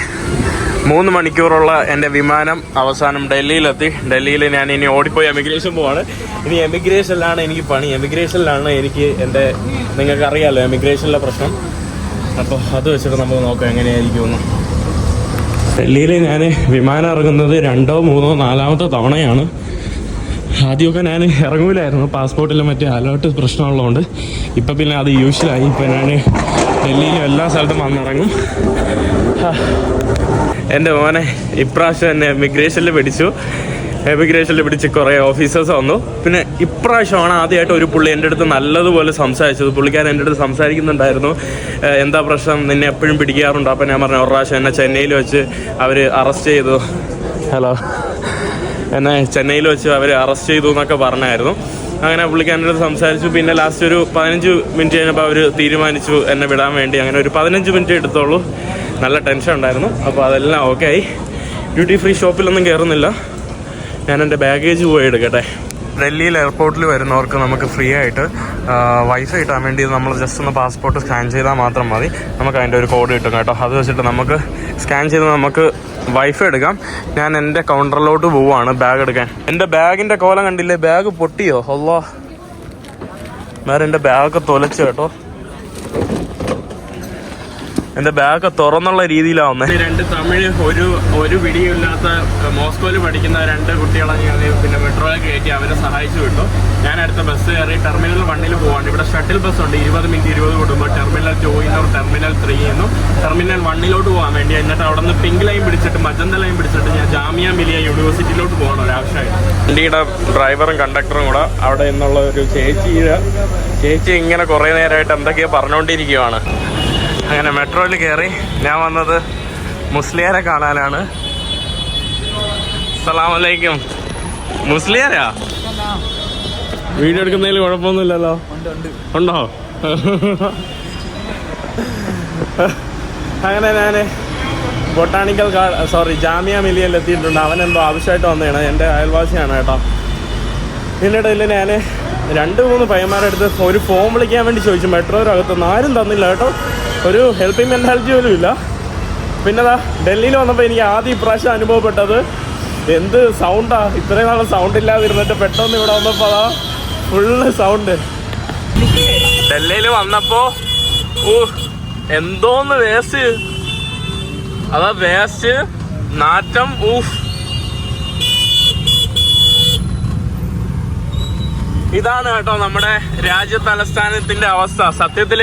3 മണിക്കൂറുള്ള എൻ്റെ വിമാനം അവസാനം ഡൽഹിയിലെത്തി. ഡൽഹിയിൽ ഞാൻ ഇനി ഓടിപ്പോയി എമിഗ്രേഷൻ പോവാണ്. ഇനി എമിഗ്രേഷനിലാണ് എനിക്ക് പണി, എമിഗ്രേഷനിലാണ് എനിക്ക് എൻ്റെ, നിങ്ങൾക്ക് അറിയാമല്ലോ എമിഗ്രേഷനിലെ പ്രശ്നം. അപ്പോൾ അത് വെച്ചിട്ട് നമുക്ക് നോക്കാം എങ്ങനെയായിരിക്കുമെന്ന്. ഡൽഹിയിൽ ഞാൻ വിമാനം ഇറങ്ങുന്നത് 2, 3, 4ാമത്തെ തവണയാണ്. ആദ്യമൊക്കെ ഞാൻ ഇറങ്ങൂലായിരുന്നു, പാസ്പോർട്ടിൽ മറ്റേ അലേർട്ട് പ്രശ്നമുള്ളതുകൊണ്ട്. ഇപ്പം പിന്നെ അത് യൂഷ്വലായി. ഇപ്പം ഞാൻ ഡൽഹിയിലും എല്ലാ സ്ഥലത്തും വന്നിറങ്ങും. എൻ്റെ മോനെ ഇപ്രാവശ്യം എന്നെ എമിഗ്രേഷനിൽ പിടിച്ച് കുറേ ഓഫീസേഴ്സ് വന്നു. പിന്നെ ഇപ്രാവശ്യമാണ് ആദ്യമായിട്ട് ഒരു പുള്ളി എൻ്റെ അടുത്ത് നല്ലതുപോലെ സംസാരിച്ചത്. പുള്ളിക്കാരൻ എൻ്റെ അടുത്ത് സംസാരിക്കുന്നുണ്ടായിരുന്നു, എന്താ പ്രശ്നം, നിന്നെ എപ്പോഴും പിടിക്കാറുണ്ടോ? അപ്പം ഞാൻ പറഞ്ഞു, ഒരു പ്രാവശ്യം എന്നെ ചെന്നൈയിൽ വെച്ച് അവർ അറസ്റ്റ് ചെയ്തു, എന്നെ ചെന്നൈയിൽ വെച്ച് അവർ അറസ്റ്റ് ചെയ്തു എന്നൊക്കെ പറഞ്ഞായിരുന്നു. അങ്ങനെ പുള്ളിക്കാരൻ്റെ അടുത്ത് സംസാരിച്ചു. പിന്നെ ലാസ്റ്റ് ഒരു 15 മിനിറ്റ് കഴിഞ്ഞപ്പോൾ അവർ തീരുമാനിച്ചു എന്നെ വിടാൻ വേണ്ടി. അങ്ങനെ ഒരു 15 മിനിറ്റ് എടുത്തോളൂ. നല്ല ടെൻഷൻ ഉണ്ടായിരുന്നു. അപ്പോൾ അതെല്ലാം ഓക്കെ ആയി. ഡ്യൂട്ടി ഫ്രീ ഷോപ്പിലൊന്നും കയറുന്നില്ല. ഞാൻ എൻ്റെ ബാഗേജ് പോയി എടുക്കട്ടെ. ഡൽഹിയിൽ എയർപോർട്ടിൽ വരുന്നവർക്ക് നമുക്ക് ഫ്രീ ആയിട്ട് വൈഫൈ കിട്ടാൻ വേണ്ടി നമ്മൾ ജസ്റ്റ് ഒന്ന് പാസ്പോർട്ട് സ്കാൻ ചെയ്താൽ മാത്രം മതി. നമുക്ക് അതിൻ്റെ ഒരു കോഡ് കിട്ടും കേട്ടോ. അത് വെച്ചിട്ട് നമുക്ക് സ്കാൻ ചെയ്ത് നമുക്ക് വൈഫൈ എടുക്കാം. ഞാൻ എൻ്റെ കൗണ്ടറിലോട്ട് പോവുകയാണ് ബാഗ് എടുക്കാൻ. എൻ്റെ ബാഗിൻ്റെ കോലം കണ്ടില്ലേ? ബാഗ് പൊട്ടിയോ? അല്ലാ, വേറെ എൻ്റെ ബാഗൊക്കെ തൊലച്ചു കേട്ടോ. എൻ്റെ ബാഗ് തുറന്നുള്ള രീതിയിലാവുന്നത്. 2 തമിഴ് ഒരു പിടിയില്ലാത്ത മോസ്കോയിൽ പഠിക്കുന്ന 2 കുട്ടികളെ ഞാൻ പിന്നെ മെട്രോയിൽ കയറ്റി അവരെ സഹായിച്ചു വിട്ടു. ഞാൻ അടുത്ത ബസ് കയറി ടെർമിനൽ 1 പോവാണ്. ഇവിടെ ഷട്ടിൽ ബസ് ഉണ്ട്, 20 മിനിറ്റ് 20 കൂടുമ്പോൾ ടെർമിനൽ 2 ടെർമിനൽ 3 ടെർമിനൽ 1 പോകാൻ വേണ്ടി. എന്നിട്ട് അവിടെ നിന്ന് പിങ്ക് ലൈൻ പിടിച്ചിട്ട് മജന്ത ലൈൻ പിടിച്ചിട്ട് ഞാൻ ജാമിയ മിലിയ യൂണിവേഴ്സിറ്റിയിലോട്ട് പോകണം ഒരാവശ്യമായിട്ട്. വണ്ടിയുടെ ഡ്രൈവറും കണ്ടക്ടറും കൂടെ അവിടെ നിന്നുള്ള ഒരു ചേച്ചി ഇങ്ങനെ കുറേ നേരമായിട്ട് എന്തൊക്കെയോ പറഞ്ഞുകൊണ്ടിരിക്കുകയാണ്. അങ്ങനെ മെട്രോയിൽ കയറി. ഞാൻ വന്നത് മുസ്ലിയാരെ കാണാനാണ്. അസ്സലാമു അലൈക്കും. മുസ്ലിയാരാ? വീഡിയോ എടുക്കുന്നതിൽ കുഴപ്പമൊന്നുമില്ലല്ലോ? ഉണ്ടോ? അങ്ങനെ ഞാൻ ബൊട്ടാണിക്കൽ ജാമിയ മിലിയയിൽ എത്തിയിട്ടുണ്ട്. അവനെന്തോ ആവശ്യമായിട്ട് വന്നതാണ്, എൻ്റെ അയൽവാസിയാണ് കേട്ടോ. പിന്നീട് ഞാൻ 2-3 പയ്യന്മാരുടെ അടുത്ത് ഒരു ഫോം വിളിക്കാൻ വേണ്ടി ചോദിച്ചു. മെട്രോയിനകത്തൊന്നും ആരും തന്നില്ല കേട്ടോ. ഒരു ഹെൽപ്പിംഗ് മെൻറ്റാലിറ്റി പോലും ഇല്ല. പിന്നെ ഡൽഹിയിൽ വന്നപ്പോൾ എനിക്ക് ആദ്യം ഇപ്രാവശ്യം അനുഭവപ്പെട്ടത് എന്ത് സൗണ്ടാ. ഇത്രയും നാൾ സൗണ്ട് ഇല്ലാതിരുന്നിട്ട് പെട്ടെന്ന് ഇവിടെ വന്നപ്പോൾ ഫുള്ള് സൗണ്ട്. ഡൽഹിയിൽ വന്നപ്പോൾ എന്തോന്ന് വേസ്റ്റ്, വേസ്റ്റ് നാറ്റം. ഇതാണ് കേട്ടോ നമ്മുടെ രാജ്യതലസ്ഥാനത്തിൻ്റെ അവസ്ഥ. സത്യത്തിൽ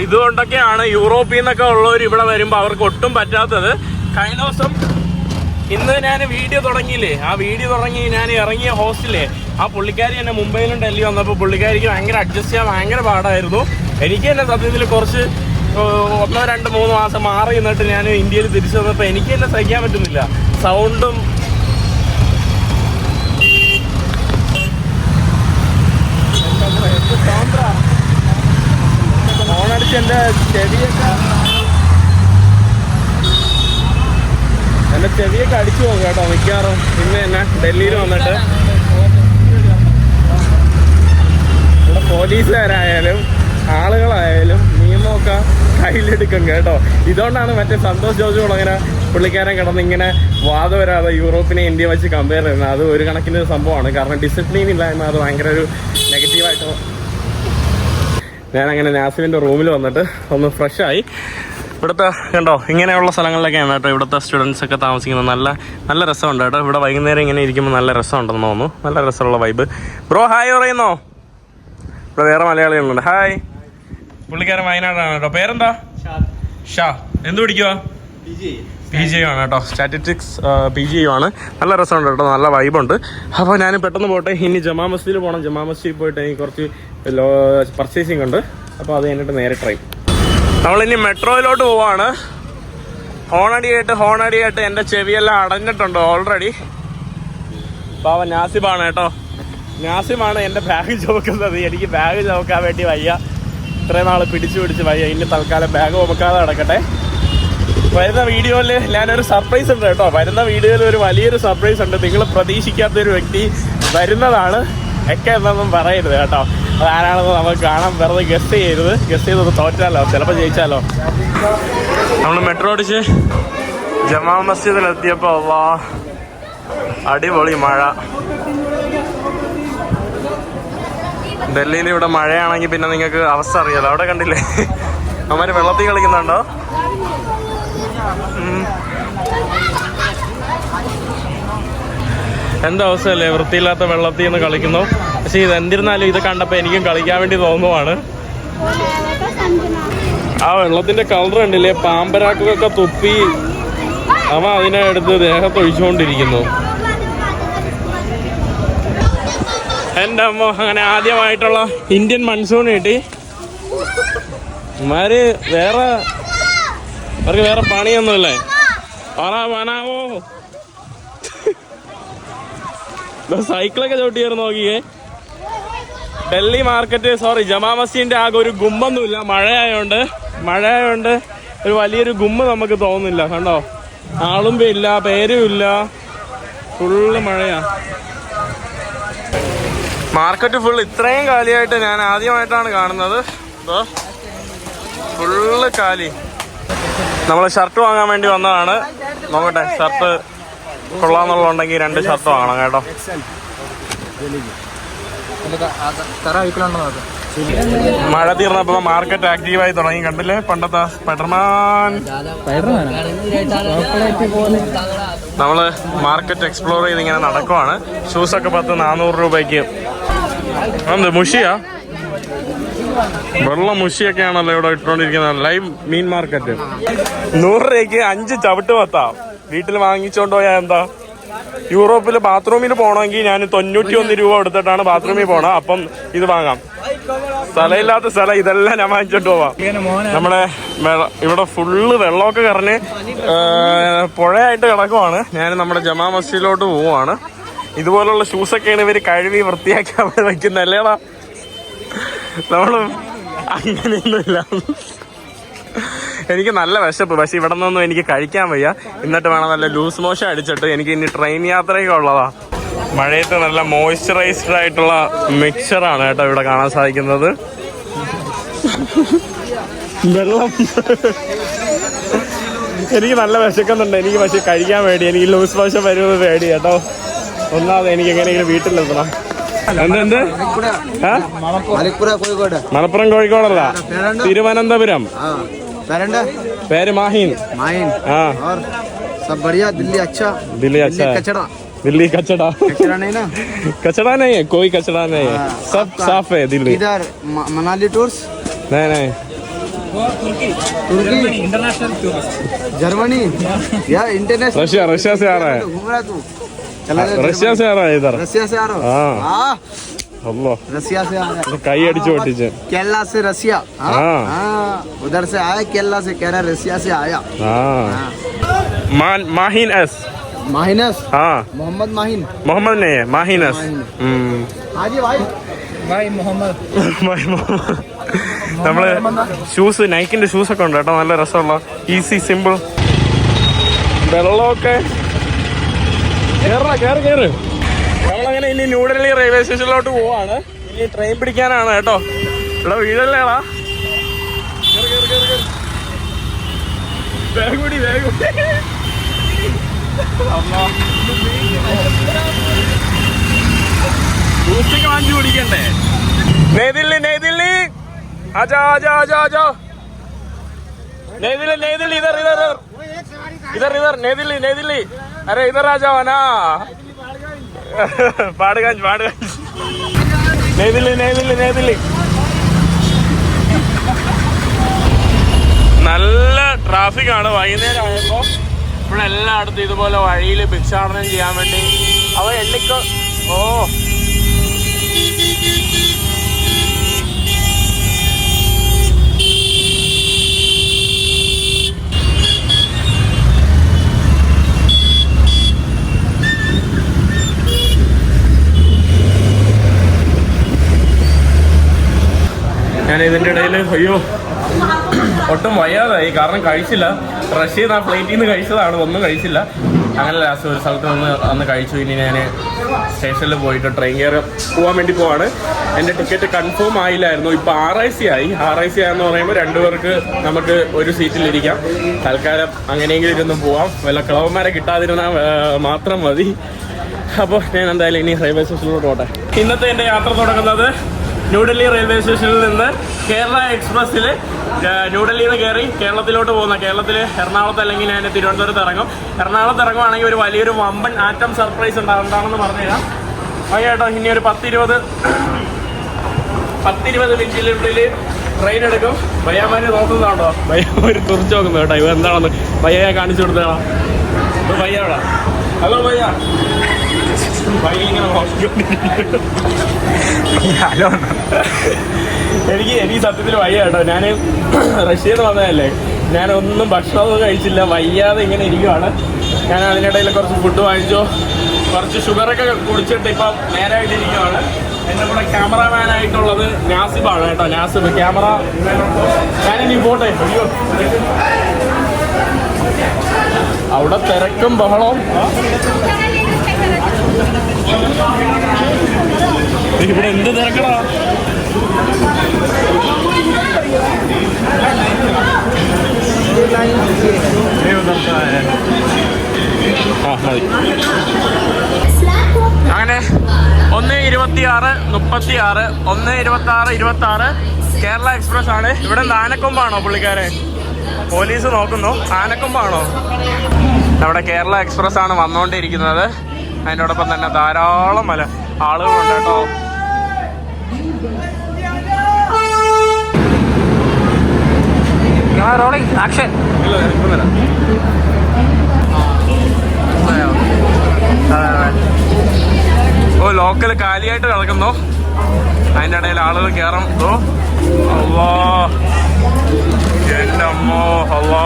ഇതുകൊണ്ടൊക്കെയാണ് യൂറോപ്പിൽ നിന്നൊക്കെ ഉള്ളവർ ഇവിടെ വരുമ്പോൾ അവർക്ക് ഒട്ടും പറ്റാത്തത്. കഴിഞ്ഞ ദിവസം ഇന്ന് ഞാൻ വീഡിയോ തുടങ്ങിയില്ലേ, ആ വീഡിയോ തുടങ്ങി ഞാൻ ഇറങ്ങിയ ഹോസ്റ്റലിലെ ആ പുള്ളിക്കാരി എന്നെ മുംബൈയിലും ഡൽഹി വന്നപ്പോൾ പുള്ളിക്കാരിക്ക് ഭയങ്കര അഡ്ജസ്റ്റ് ചെയ്യാൻ ഭയങ്കര പാടായിരുന്നു. എനിക്ക് തന്നെ സത്യത്തിൽ കുറച്ച് 1, 2, 3 മാസം മാറി നിന്നിട്ട് ഞാൻ ഇന്ത്യയിൽ തിരിച്ചു വന്നപ്പോൾ എനിക്ക് തന്നെ സഹിക്കാൻ പറ്റുന്നില്ല. സൗണ്ടും ഫോണടിച്ച് എൻ്റെ ചെവിയൊക്കെ അടിച്ചു പോകും കേട്ടോ മിക്കാറും. പിന്നെ എന്നെ ഡൽഹിയിൽ വന്നിട്ട് ഇവിടെ പോലീസുകാരായാലും ആളുകളായാലും നിയമമൊക്കെ കയ്യിലെടുക്കും കേട്ടോ. ഇതുകൊണ്ടാണ് മറ്റേ സന്തോഷ് ജോർജ് കുളങ്ങര പുള്ളിക്കാരൻ കിടന്ന് ഇങ്ങനെ വാദവരാതെ യൂറോപ്പിനെ ഇന്ത്യ വെച്ച് കമ്പയർ ചെയ്യുന്നത്. അത് ഒരു കണക്കിന് സംഭവമാണ്. കാരണം ഡിസിപ്ലിൻ ഇല്ലായ്മ അത് ഭയങ്കര ഒരു നെഗറ്റീവായിട്ട്. ഞാനങ്ങനെ നാസിമിൻ്റെ റൂമിൽ വന്നിട്ട് ഒന്ന് ഫ്രഷായി. ഇവിടുത്തെ കണ്ടോ ഇങ്ങനെയുള്ള സ്ഥലങ്ങളിലൊക്കെയാണ് കേട്ടോ ഇവിടുത്തെ സ്റ്റുഡൻസ് ഒക്കെ താമസിക്കുന്നത്. നല്ല രസമുണ്ട് കേട്ടോ. ഇവിടെ വൈകുന്നേരം ഇങ്ങനെ ഇരിക്കുമ്പോൾ നല്ല രസമുണ്ടെന്ന് തോന്നുന്നു. നല്ല രസമുള്ള വൈബ്. Bro hi പറയുന്നോ? ഇവിടെ വേറെ മലയാളികളുണ്ട്. ഹായ്. പുള്ളിക്കാരൻ വയനാടാണ് കേട്ടോ. പേരെന്താ? ഷാ. എന്ത് പിടിക്കുക? PG ആണ് കേട്ടോ, സ്റ്റാറ്റിസ്റ്റിക്സ് PG ആണ്. നല്ല രസമുണ്ട് കേട്ടോ, നല്ല വൈബുണ്ട്. അപ്പോൾ ഞാൻ പെട്ടെന്ന് പോട്ടെ, ഇനി ജമാ മസ്ജിദിൽ പോകണം. ജമാ മസ്ജിദിൽ പോയിട്ട് എനിക്ക് കുറച്ച് പർച്ചേസിങ് ഉണ്ട്. അപ്പോൾ അത് കഴിഞ്ഞിട്ട് നേരെ ട്രെയിൻ. നമ്മളിനി മെട്രോയിലോട്ട് പോവാണ്. ഹോണടിയായിട്ട് എൻ്റെ ചെവിയെല്ലാം അടഞ്ഞിട്ടുണ്ട് ഓൾറെഡി. പാവൻ നാസിബാണ് കേട്ടോ, നാസിമാണ് എൻ്റെ ബാഗ് ചുമക്കുന്നത്. എനിക്ക് ബാഗ് ചുമക്കാൻ വേണ്ടി വയ്യ, ഇത്രയും നാൾ പിടിച്ച് വയ്യ. ഇനി തൽക്കാലം ബാഗ് ചുമക്കാതെ കിടക്കട്ടെ. വരുന്ന വീഡിയോയിൽ ഞാനൊരു സർപ്രൈസ് ഉണ്ട് കേട്ടോ. വരുന്ന വീഡിയോയിൽ ഒരു വലിയൊരു സർപ്രൈസ് ഉണ്ട്. നിങ്ങൾ പ്രതീക്ഷിക്കാത്തൊരു വ്യക്തി വരുന്നതാണ്. ഒക്കെ എന്നൊന്നും പറയരുത് കേട്ടോ. അതാരാണെന്ന് നമുക്ക് കാണാം. വെറുതെ ഗസ് ചെയ്തത് തോറ്റാലോ, ചിലപ്പോൾ ജയിച്ചാലോ. നമ്മൾ മെട്രോ അടിച്ച് ജമാ മസ്ജിദിലെത്തിയപ്പോൾ അടിപൊളി മഴ. ഡൽഹിയിൽ ഇവിടെ മഴയാണെങ്കിൽ പിന്നെ നിങ്ങൾക്ക് അവസ്ഥ അറിയാലോ. അവിടെ കണ്ടില്ലേ അവന്മാർ വെള്ളത്തിൽ കളിക്കുന്നുണ്ടോ? എന്താ അവസ്ഥയല്ലേ, വൃത്തിയില്ലാത്ത വെള്ളത്തിൽ നിന്ന് കളിക്കുന്നു. പക്ഷെ ഇത് എന്തിരുന്നാലും ഇത് കണ്ടപ്പോൾ എനിക്കും കളിക്കാൻ വേണ്ടി തോന്നുവാണ്. ആ വെള്ളത്തിന്റെ കളർ കണ്ടില്ലേ, പാമ്പരാക്കൊക്കെ തുപ്പി അവ അതിനെ എടുത്ത് ദേഹത്ത് ഒഴിച്ചുകൊണ്ടിരിക്കുന്നു. എൻ്റെ അമ്മ, അങ്ങനെ ആദ്യമായിട്ടുള്ള ഇന്ത്യൻ മൺസൂൺ കിട്ടി. ഇമാര് അവർക്ക് വേറെ പണിയൊന്നുമില്ലേ? പണാവോ സൈക്കിളൊക്കെ ചവിട്ടിയായിരുന്നു നോക്കിയേ. ഡൽഹി മാർക്കറ്റ്, ജമാ മസ്ജിദിന്റെ ആകെ ഒരു ഗുമ്മൊന്നുമില്ല. മഴയായോണ്ട് ഒരു വലിയൊരു ഗുമ്മ നമുക്ക് തോന്നുന്നില്ല. കണ്ടോ, ആളും ഇല്ല, പേരും ഇല്ല, ഫുള്ള് മഴയാ. മാർക്കറ്റ് ഫുൾ ഇത്രയും കാലിയായിട്ട് ഞാൻ ആദ്യമായിട്ടാണ് കാണുന്നത്. ഫുള്ള് കാലി. നമ്മൾ ഷർട്ട് വാങ്ങാൻ വേണ്ടി വന്നതാണ്. നോക്കട്ടെ, ഷർട്ട് കൊള്ളാന്നുള്ളുണ്ടെങ്കിൽ 2 ഷർട്ട് വാങ്ങണം കേട്ടോ. മഴ തീർന്നപ്പോ മാർക്കറ്റ് ആക്റ്റീവായി തുടങ്ങി. കണ്ടില്ലേ, പണ്ടത്തെ സ്പൈഡർമാൻ. നമ്മള് മാർക്കറ്റ് എക്സ്പ്ലോർ ചെയ്ത് ഇങ്ങനെ നടക്കുവാണ്. ഷൂസൊക്കെ 400 രൂപയ്ക്ക്. എന്ത് മുഷിയാ, വെള്ളം മുഷിയൊക്കെയാണല്ലോ ഇവിടെ ഇട്ടുകൊണ്ടിരിക്കുന്നത്. ലൈവ് മീൻ മാർക്കറ്റ്. 100 രൂപയ്ക്ക് 5 ചവിട്ട് പത്താം. വീട്ടിൽ വാങ്ങിച്ചോണ്ട് പോയാൽ എന്താ? യൂറോപ്പിൽ ബാത്റൂമിൽ പോകണമെങ്കിൽ ഞാൻ 91 രൂപ എടുത്തിട്ടാണ് ബാത്റൂമിൽ പോകണം. അപ്പം ഇത് വാങ്ങാം. സ്ഥലമില്ലാത്ത സ്ഥലം ഇതെല്ലാം ഞാൻ വാങ്ങിച്ചോണ്ട് പോവാം. നമ്മുടെ ഇവിടെ ഫുള്ള് വെള്ളമൊക്കെ കറഞ്ഞ് പുഴയായിട്ട് കിടക്കുവാണ്. ഞാൻ നമ്മുടെ ജമാ മസ്ജിദിലോട്ട് പോവാണ്. ഇതുപോലുള്ള ഷൂസൊക്കെയാണ് ഇവർ കഴുകി വൃത്തിയാക്കി അവിടെ വയ്ക്കുന്നല്ലേടാ. നമ്മളും അങ്ങനെയൊന്നുമില്ല. എനിക്ക് നല്ല വിശപ്പ്, പക്ഷെ ഇവിടെ നിന്നൊന്നും എനിക്ക് കഴിക്കാൻ വയ്യ. എന്നിട്ട് വേണം നല്ല ലൂസ് മോഷൻ അടിച്ചിട്ട് എനിക്ക് ഇനി ട്രെയിൻ യാത്രയൊക്കെ ഉള്ളതാ. മഴയത്ത് നല്ല മോയ്സ്ചറൈസ്ഡ് ആയിട്ടുള്ള മിക്സറാണ് കേട്ടോ ഇവിടെ കാണാൻ സാധിക്കുന്നത്. വെള്ളം എനിക്ക് നല്ല വിശക്കുന്നുണ്ട്. എനിക്ക് പക്ഷെ കഴിക്കാൻ വേണ്ടി എനിക്ക് ലൂസ് മോഷൻ വരുന്നത് പേടി കേട്ടോ. ഒന്നാമത് എനിക്ക് എങ്ങനെയെങ്കിലും വീട്ടിലെത്തണം. എന്ത് മലപ്പുറം കോഴിക്കോടല്ല, തിരുവനന്തപുരം. പേര് മാഹിൻ. दिल्ली कचड़ा नहीं ना, कचड़ा नहीं है, कोई कचड़ा नहीं है, सब साफ है दिल्ली. इधर मनाली टूर्स नहीं तुर्की इंटरनेशनल टूरिस्ट, जर्मनी या इंटरनेशनल, रशिया से आ रहा है. घूम रहा तू? रशिया से आ रहा है इधर. रशिया से आ रहा हो? हाँ अल्लाह, रसिया से आ रहा है. कई अടിച്ചു പൊട്ടിച്ച്. केरला से रसिया. हाँ उधर से आया, केरला से, कह रहा रसिया से आया. माहिन एस. माहिनस. हाँ मोहम्मद माहिन. मोहम्मद नहीं है, माहिनस. हाँ जी भाई मोहम्मद. നമ്മള് ഷൂസ്, നൈക്കിന്റെ ഷൂസ് ഒക്കെ ഉണ്ട് കേട്ടോ. നല്ല രസമുള്ള, ഈസി, സിമ്പിൾ. വെള്ളമൊക്കെ കേറ്. നമ്മളങ്ങനെ ഇനി ന്യൂഡൽഹി റെയിൽവേ സ്റ്റേഷനിലോട്ട് പോവാണ്. ഇനി ട്രെയിൻ പിടിക്കാനാണ് കേട്ടോ. ഇവിടെ വീടല്ലേടാ. വേഗം കൂടി ൂസ്റ്റിക്ക് വാങ്ങിച്ചു കുടിക്കണ്ടേ? नई दिल्ली आजा नई दिल्ली इधर नई दिल्ली अरे इधर आ जाओ ना. पाड़गंज नई दिल्ली. നല്ല ട്രാഫിക് ആണ് വൈകുന്നേരം ആയപ്പോൾ. ഇവിടെ എല്ലായിടത്തും ഇതുപോലെ വഴിയിൽ ഭിക്ഷാടനം ചെയ്യാൻ വേണ്ടി അവർ എണ്ണിക്കോ. ഓ ഞാൻ ഇതിൻ്റെ ഇടയിൽ അയ്യോ ഒട്ടും വയ്യാതായി, കാരണം കഴിച്ചില്ല. റഷ്യ ആ പ്ലേറ്റിൽ നിന്ന് കഴിച്ചതാണ്, ഒന്നും കഴിച്ചില്ല. അങ്ങനെ ലാസ്റ്റ് ഒരു സ്ഥലത്ത് അന്ന് കഴിച്ചു. ഇനി ഞാൻ സ്റ്റേഷനിൽ പോയിട്ട് ട്രെയിൻ കയറി പോകാൻ വേണ്ടി പോവാണ്. എൻ്റെ ടിക്കറ്റ് കൺഫേം ആയില്ലായിരുന്നു. ഇപ്പോൾ RIC ആയി. RIC ആയെന്ന് പറയുമ്പോൾ 2 പേർക്ക് നമുക്ക് ഒരു സീറ്റിലിരിക്കാം. തൽക്കാലം അങ്ങനെയെങ്കിലും ഇരുന്ന് പോവാം. വല്ല ക്ലവന്മാരെ കിട്ടാതിരുന്നാൽ മാത്രം മതി. അപ്പോൾ ഞാൻ എന്തായാലും ഇനി റെയിൽവേ സ്റ്റേഷനിലോട്ട് പോട്ടെ. ഇന്നത്തെ എൻ്റെ യാത്ര തുടങ്ങുന്നത് ന്യൂഡൽഹി റെയിൽവേ സ്റ്റേഷനിൽ നിന്ന് കേരള എക്സ്പ്രസ്സിൽ ന്യൂഡൽഹിയിൽ നിന്ന് കയറി കേരളത്തിലോട്ട് പോകുന്ന, കേരളത്തിൽ എറണാകുളത്ത് അല്ലെങ്കിൽ ഞാൻ തിരുവനന്തപുരത്ത് ഇറങ്ങും. എറണാകുളത്ത് ഇറങ്ങുകയാണെങ്കിൽ ഒരു വലിയൊരു വമ്പൻ ആറ്റം സർപ്രൈസ് ഉണ്ടാകുന്നതാണെന്ന് പറഞ്ഞു തരാം. കേട്ടോ, ഇനി ഒരു 10-20 മിനിറ്റിനുള്ളിൽ ട്രെയിൻ എടുക്കും. ഭയ്യാമാര് നോക്കുന്നതാണോ? ഭയ്യാമാര് തുറച്ചു നോക്കുന്നത് കേട്ടോ. ഇവ എന്താണെന്ന് ഭയ്യയെ കാണിച്ചു കൊടുത്തതാ. ഭയ്യാടാ, ഹലോ ഭയ്യ. ഭയ്യ ഇങ്ങനെ എനിക്ക് സത്യത്തിൽ വയ്യ കേട്ടോ. ഞാൻ റഷ്യയിൽ നിന്ന് വന്നതല്ലേ, ഞാനൊന്നും ഭക്ഷണമൊന്നും കഴിച്ചില്ല, വയ്യാതെ ഇങ്ങനെ ഇരിക്കുവാണ്. ഞാൻ അതിനിടയിൽ കുറച്ച് ഫുഡ് വാങ്ങിച്ചു, കുറച്ച് ഷുഗറൊക്കെ കുടിച്ചിട്ട് ഇപ്പം നേരായിട്ടിരിക്കുവാണ്. എൻ്റെ കൂടെ ക്യാമറാമാനായിട്ടുള്ളത് നാസിബാണ് കേട്ടോ. നാസിബ് ക്യാമറ. ഞാനിനി പോട്ടെ. അയ്യോ, അവിടെ തിരക്കും ബഹളവും. ഇവിടെ എന്ത് തിരക്കടാ. അങ്ങനെ 1:26, 36, 1:26, 26 കേരള എക്സ്പ്രസ് ആണ്. ഇവിടെ ആനക്കൊമ്പാണോ പുള്ളിക്കാരെ? പോലീസ് നോക്കുന്നു. ആനക്കൊമ്പാണോ? നമ്മുടെ കേരള എക്സ്പ്രസ് ആണ് വന്നുകൊണ്ടിരിക്കുന്നത്. അതിനോടൊപ്പം തന്നെ ധാരാളം ആളുകളുണ്ട് കേട്ടോ. Rolling action. ഓ, ലോക്കൽ കാലിയായിട്ട് കിടക്കുന്നു. അതിൻ്റെ ഇടയിൽ ആളുകൾ കയറും. ഓ അള്ളാ, എൻ്റെ അമ്മോ അള്ളാ.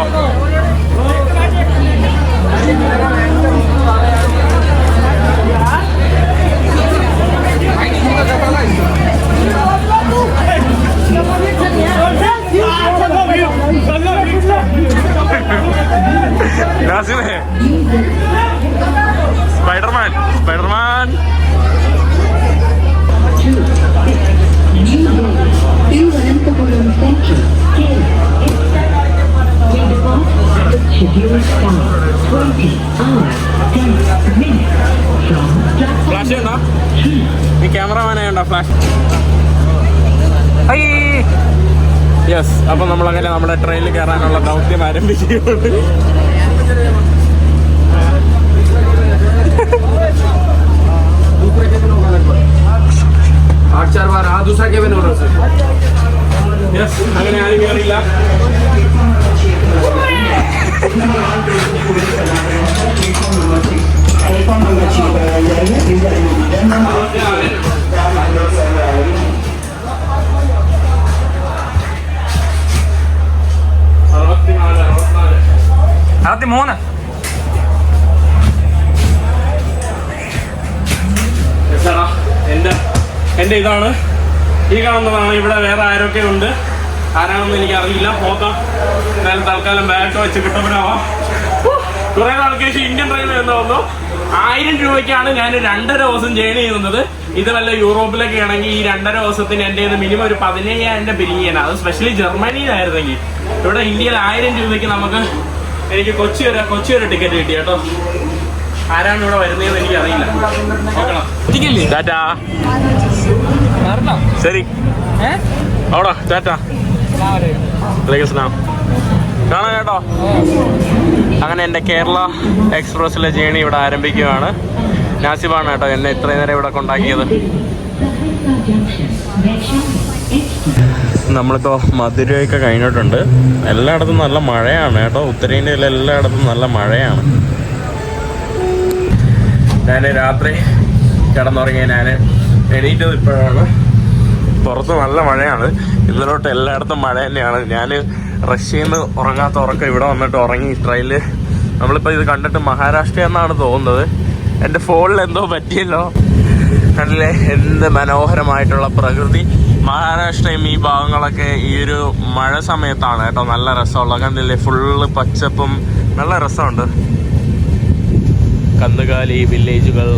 നാസിമേ, സ്പൈഡർമാൻ. ഫ്ലാഷ് ഉണ്ടോ? ഈ ക്യാമറമാനായുണ്ടോ ഫ്ലാഷ്? യെസ്. അപ്പം നമ്മളങ്ങനെ നമ്മുടെ ട്രെയിനിൽ കയറാനുള്ള ദൗത്യം ആരംഭിക്കുകയുണ്ട്. അങ്ങനെ ആരും കയറിയില്ല. എൻ്റെ ഇതാണ്, ഈ കാണുന്നതാണ്. ഇവിടെ വേറെ ആരൊക്കെ ഉണ്ട്, ആരാണെന്ന് എനിക്കറിയില്ല. നോക്കാം. എന്നാലും തൽക്കാലം ബാഗ് വെച്ച് കിട്ടുമ്പോഴാവാം. കുറേ നാൾക്ക് ശേഷം ഇന്ത്യൻ റെയിൽവേ എന്ന് വന്നു. 1000 രൂപയ്ക്കാണ് ഞാൻ 2.5 ദിവസം ജേണി ചെയ്യുന്നത്. ഇത് വല്ല യൂറോപ്പിലൊക്കെ ആണെങ്കിൽ ഈ 2.5 ദിവസത്തിന് എൻ്റെ മിനിമം ഒരു 15,000 പിരിയാണ്. അത് സ്പെഷ്യലി ജർമ്മനിയിലായിരുന്നെങ്കിൽ. ഇവിടെ ഇന്ത്യയിൽ 1000 രൂപയ്ക്ക് എനിക്ക് കൊച്ചി വരെ ടിക്കറ്റ് കിട്ടി കേട്ടോ. ആരാണ് ഇവിടെ വരുന്നതെന്ന് എനിക്ക് അറിയില്ല. നോക്കണം. ടാറ്റാ. ശരി, അവിടെ ടാറ്റാ. കാണാം കേട്ടോ. അങ്ങനെ എൻ്റെ കേരള എക്സ്പ്രസ്സിലെ ജേണി ഇവിടെ ആരംഭിക്കുകയാണ്. നാസിബാണ് കേട്ടോ എന്നെ ഇത്രയും നേരം ഇവിടെ കൊണ്ടാക്കിയത്. നമ്മളിപ്പോൾ മധുരയൊക്കെ കഴിഞ്ഞിട്ടുണ്ട്. എല്ലായിടത്തും നല്ല മഴയാണ് കേട്ടോ. ഉത്തരേന്ത്യയിൽ എല്ലായിടത്തും നല്ല മഴയാണ്. ഞാൻ രാത്രി കിടന്നുറങ്ങി. ഞാൻ എണീറ്റത് ഇപ്പോഴാണ്. പുറത്ത് നല്ല മഴയാണ്. ഇന്നലോട്ട് എല്ലായിടത്തും മഴ തന്നെയാണ്. ഞാൻ റഷ്യയിൽ നിന്ന് ഉറങ്ങാത്ത ഉറക്കം ഇവിടെ വന്നിട്ട് ഉറങ്ങി ട്രെയിനിൽ. നമ്മളിപ്പോൾ ഇത് കണ്ടിട്ട് മഹാരാഷ്ട്ര എന്നാണ് തോന്നുന്നത്. എൻ്റെ ഫോണിൽ എന്തോ പറ്റിയല്ലോ. കണ്ടില്ലേ എന്ത് മനോഹരമായിട്ടുള്ള പ്രകൃതി. മഹാരാഷ്ട്രയും ഈ ഭാഗങ്ങളൊക്കെ ഈ ഒരു മഴ സമയത്താണ് കേട്ടോ നല്ല രസമുള്ള. കണ്ടില്ലേ ഫുള്ള് പച്ചപ്പും നല്ല രസമുണ്ട്. കന്നുകാലി വില്ലേജുകൾ.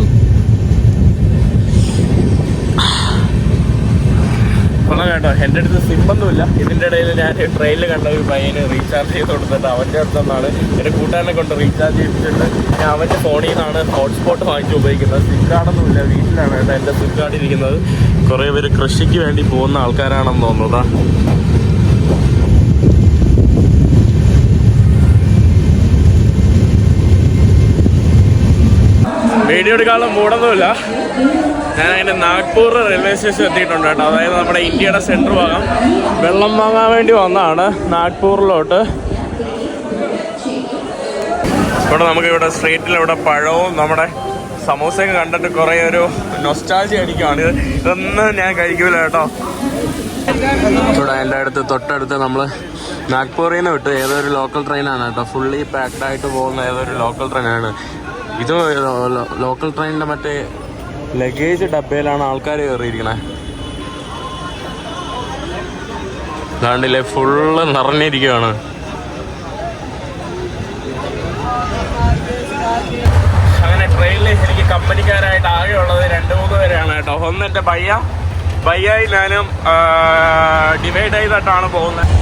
കൊള്ളാം കേട്ടോ. എൻ്റെ അടുത്ത് സിമ്മൊന്നുമില്ല. ഇതിൻ്റെ ഇടയിൽ ഞാൻ ട്രെയിനിൽ കണ്ട ഒരു പയ്യന് റീചാർജ് ചെയ്ത് കൊടുത്തിട്ട് അവൻ്റെ അടുത്തൊന്നാണ് എൻ്റെ കൂട്ടുകാരനെ കൊണ്ട് റീചാർജ് ചെയ്തിട്ടുണ്ട്. ഞാൻ അവൻ്റെ ഫോണിൽ നിന്നാണ് ഹോട്ട്സ്പോട്ട് വാങ്ങിച്ച് ഉപയോഗിക്കുന്നത്. സിം കാർഡൊന്നുമില്ല, വീട്ടിലാണ് കേട്ടോ എൻ്റെ സിം കാർഡ് ഇരിക്കുന്നത്. കുറേ പേര് കൃഷിക്ക് വേണ്ടി പോകുന്ന ആൾക്കാരാണെന്ന് തോന്നുന്നതാ. വീഡിയോ എടുക്കാനുള്ള മൂടൊന്നുമില്ല. ഞാനങ്ങനെ നാഗ്പൂർ റെയിൽവേ സ്റ്റേഷൻ എത്തിയിട്ടുണ്ട് കേട്ടോ. അതായത് നമ്മുടെ ഇന്ത്യയുടെ സെൻട്രൽ ഭാഗം. വെള്ളം വാങ്ങാൻ വേണ്ടി വന്നതാണ് നാഗ്പൂരിലോട്ട്. ഇവിടെ നമുക്കിവിടെ സ്ട്രീറ്റിലിവിടെ പഴവും നമ്മുടെ സമൂസയൊക്കെ കണ്ടിട്ട് കുറേ ഒരു നൊസ്റ്റാൾജിയ അടിക്കുകയാണ്. ഇതൊന്നും ഞാൻ കഴിക്കൂല കേട്ടോ. ഇവിടെ എൻ്റെ അടുത്ത് തൊട്ടടുത്ത് നമ്മൾ നാഗ്പൂരിൽ നിന്ന് വിട്ട് ഏതൊരു ലോക്കൽ ട്രെയിനാണ് കേട്ടോ. ഫുള്ളി പാക്ഡായിട്ട് പോകുന്ന ഏതൊരു ലോക്കൽ ട്രെയിനാണ് ഇത്. ലോക്കൽ ട്രെയിനിൻ്റെ മറ്റേ ലഗേജ് ഡബ്ബയിലാണ് ആൾക്കാർ കയറിയിരിക്കണേ. കാണ്ടില്ലേ ഫുള്ള് നിറഞ്ഞിരിക്കുകയാണ്. അങ്ങനെ ട്രെയിനിൽ എനിക്ക് കമ്പനിക്കാരായിട്ട് ആകെയുള്ളത് 2-3 പേരാണ് കേട്ടോ. ഒന്ന് എൻ്റെ ബയ്യായി ഞാനും ഡിവൈഡ് ചെയ്തിട്ടാണ് പോകുന്നത്.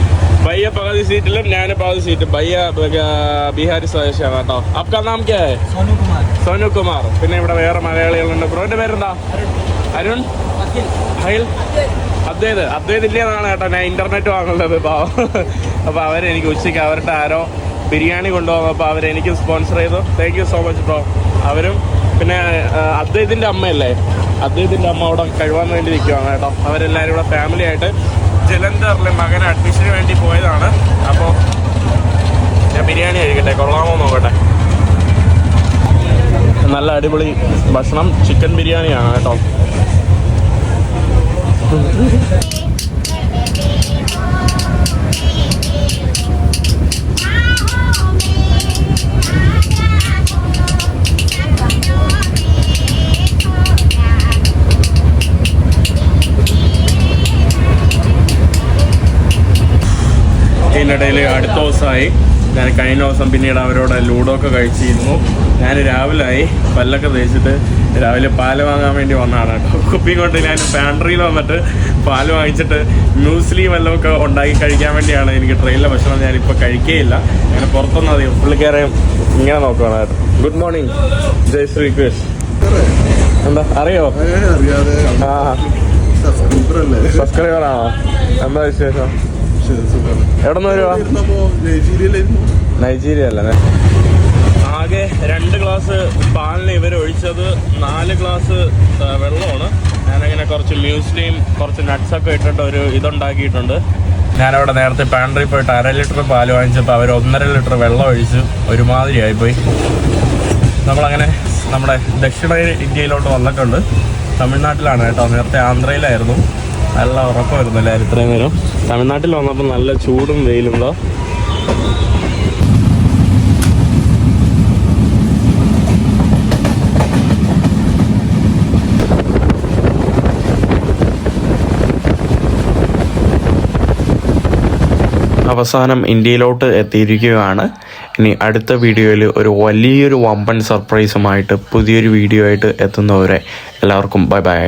भैया पगदी सीटिലും ഞാൻ പകുതി സീറ്റ്. ഭയ്യ ബീഹാരി സ്വദേശിയാണ് കേട്ടോ. आपका नाम क्या है? സോനു കുമാർ. പിന്നെ ഇവിടെ വേറെ മലയാളികളുണ്ട്. ബ്രോന്റെ പേരെന്താ? അരുൺ, അഖിൽ, അദ്വൈത് ഇല്ലെന്നാണ് കേട്ടോ ഞാൻ ഇന്റർനെറ്റ് വാങ്ങുന്നത്. അപ്പോൾ അവരെനിക്ക് ഉച്ചയ്ക്ക് അവരുടെ ആരോ ബിരിയാണി കൊണ്ടുപോകുമ്പോൾ അവരെനിക്ക് സ്പോൺസർ ചെയ്തു. Thank you so much bro. അവരും പിന്നെ അദ്വൈതിൻ്റെ അമ്മയല്ലേ, അദ്വൈതിൻ്റെ അമ്മ അവിടെ കഴിവാൻ വേണ്ടി നിൽക്കുവാണ് കേട്ടോ. അവരെല്ലാവരും ഇവിടെ ഫാമിലി ആയിട്ട് ജലന്ധറിലെ മകന് അഡ്മിഷന് വേണ്ടി പോയതാണ്. അപ്പോൾ ഞാൻ ബിരിയാണി കഴിക്കട്ടെ, കൊള്ളാമോ നോക്കട്ടെ. നല്ല അടിപൊളി ഭക്ഷണം, ചിക്കൻ ബിരിയാണിയാണ് കേട്ടോ. ഇതിനിടയിൽ അടുത്ത ദിവസമായി. ഞാൻ കഴിഞ്ഞ ദിവസം പിന്നീട് അവരോട് ലൂഡോ ഒക്കെ കഴിച്ചിരുന്നു. ഞാൻ രാവിലെ പല്ലൊക്കെ തേച്ചിട്ട് രാവിലെ പാല് വാങ്ങാൻ വേണ്ടി വന്നതാണ് കേട്ടോ. കുപ്പി കൊണ്ട് ഞാൻ പാൻട്രിയിൽ വന്നിട്ട് പാല് വാങ്ങിച്ചിട്ട് മ്യൂസ്ലി വല്ലതൊക്കെ ഉണ്ടാക്കി കഴിക്കാൻ വേണ്ടിയാണ്. എനിക്ക് ട്രെയിനിലെ ഭക്ഷണം ഞാനിപ്പോൾ കഴിക്കുകയില്ല. ഞാൻ പുറത്തൊന്നും അധികം പുള്ളിക്കാരെ ഇങ്ങനെ നോക്കുകയാണ് കേട്ടോ. ഗുഡ് മോർണിംഗ്, ജയ് ശ്രീ കൃഷ്ണ. എന്താ അറിയോ? ആ സബ്സ്ക്രൈബറാണോ? എന്താ വിശേഷം? എവിടെ നിന്ന് വരുവാ? നൈജീരിയ അല്ലേ? ആകെ 2 ഗ്ലാസ് പാലിന് ഇവർ ഒഴിച്ചത് 4 ഗ്ലാസ് വെള്ളമാണ്. ഞാനങ്ങനെ കുറച്ച് മ്യൂസ്ലിയും കുറച്ച് നട്ട്സൊക്കെ ഇട്ടിട്ട് ഒരു ഇതുണ്ടാക്കിയിട്ടുണ്ട്. ഞാനവിടെ നേരത്തെ പാൻട്രി പോയിട്ട് 1/2 ലിറ്റർ പാല് വാങ്ങിച്ചപ്പോൾ അവർ 1.5 ലിറ്റർ വെള്ളം ഒഴിച്ച് ഒരുമാതിരി ആയിപ്പോയി. നമ്മളങ്ങനെ നമ്മുടെ ദക്ഷിണ ഇന്ത്യയിലോട്ട് വന്നിട്ടുണ്ട്. തമിഴ്നാട്ടിലാണ് കേട്ടോ. നേരത്തെ ആന്ധ്രയിലായിരുന്നു. നല്ല ഉറക്കമായിരുന്നു എല്ലാവരും ഇത്രയും നേരം. തമിഴ്നാട്ടിൽ വന്നപ്പോൾ നല്ല ചൂടും വെയിലുണ്ടോ. അവസാനം ഇന്ത്യയിലോട്ട് എത്തിയിരിക്കുകയാണ്. ഇനി അടുത്ത വീഡിയോയിൽ ഒരു വലിയൊരു വമ്പൻ സർപ്രൈസുമായിട്ട് പുതിയൊരു വീഡിയോ ആയിട്ട് എത്തുന്നവരെ എല്ലാവർക്കും ബൈ ബൈ.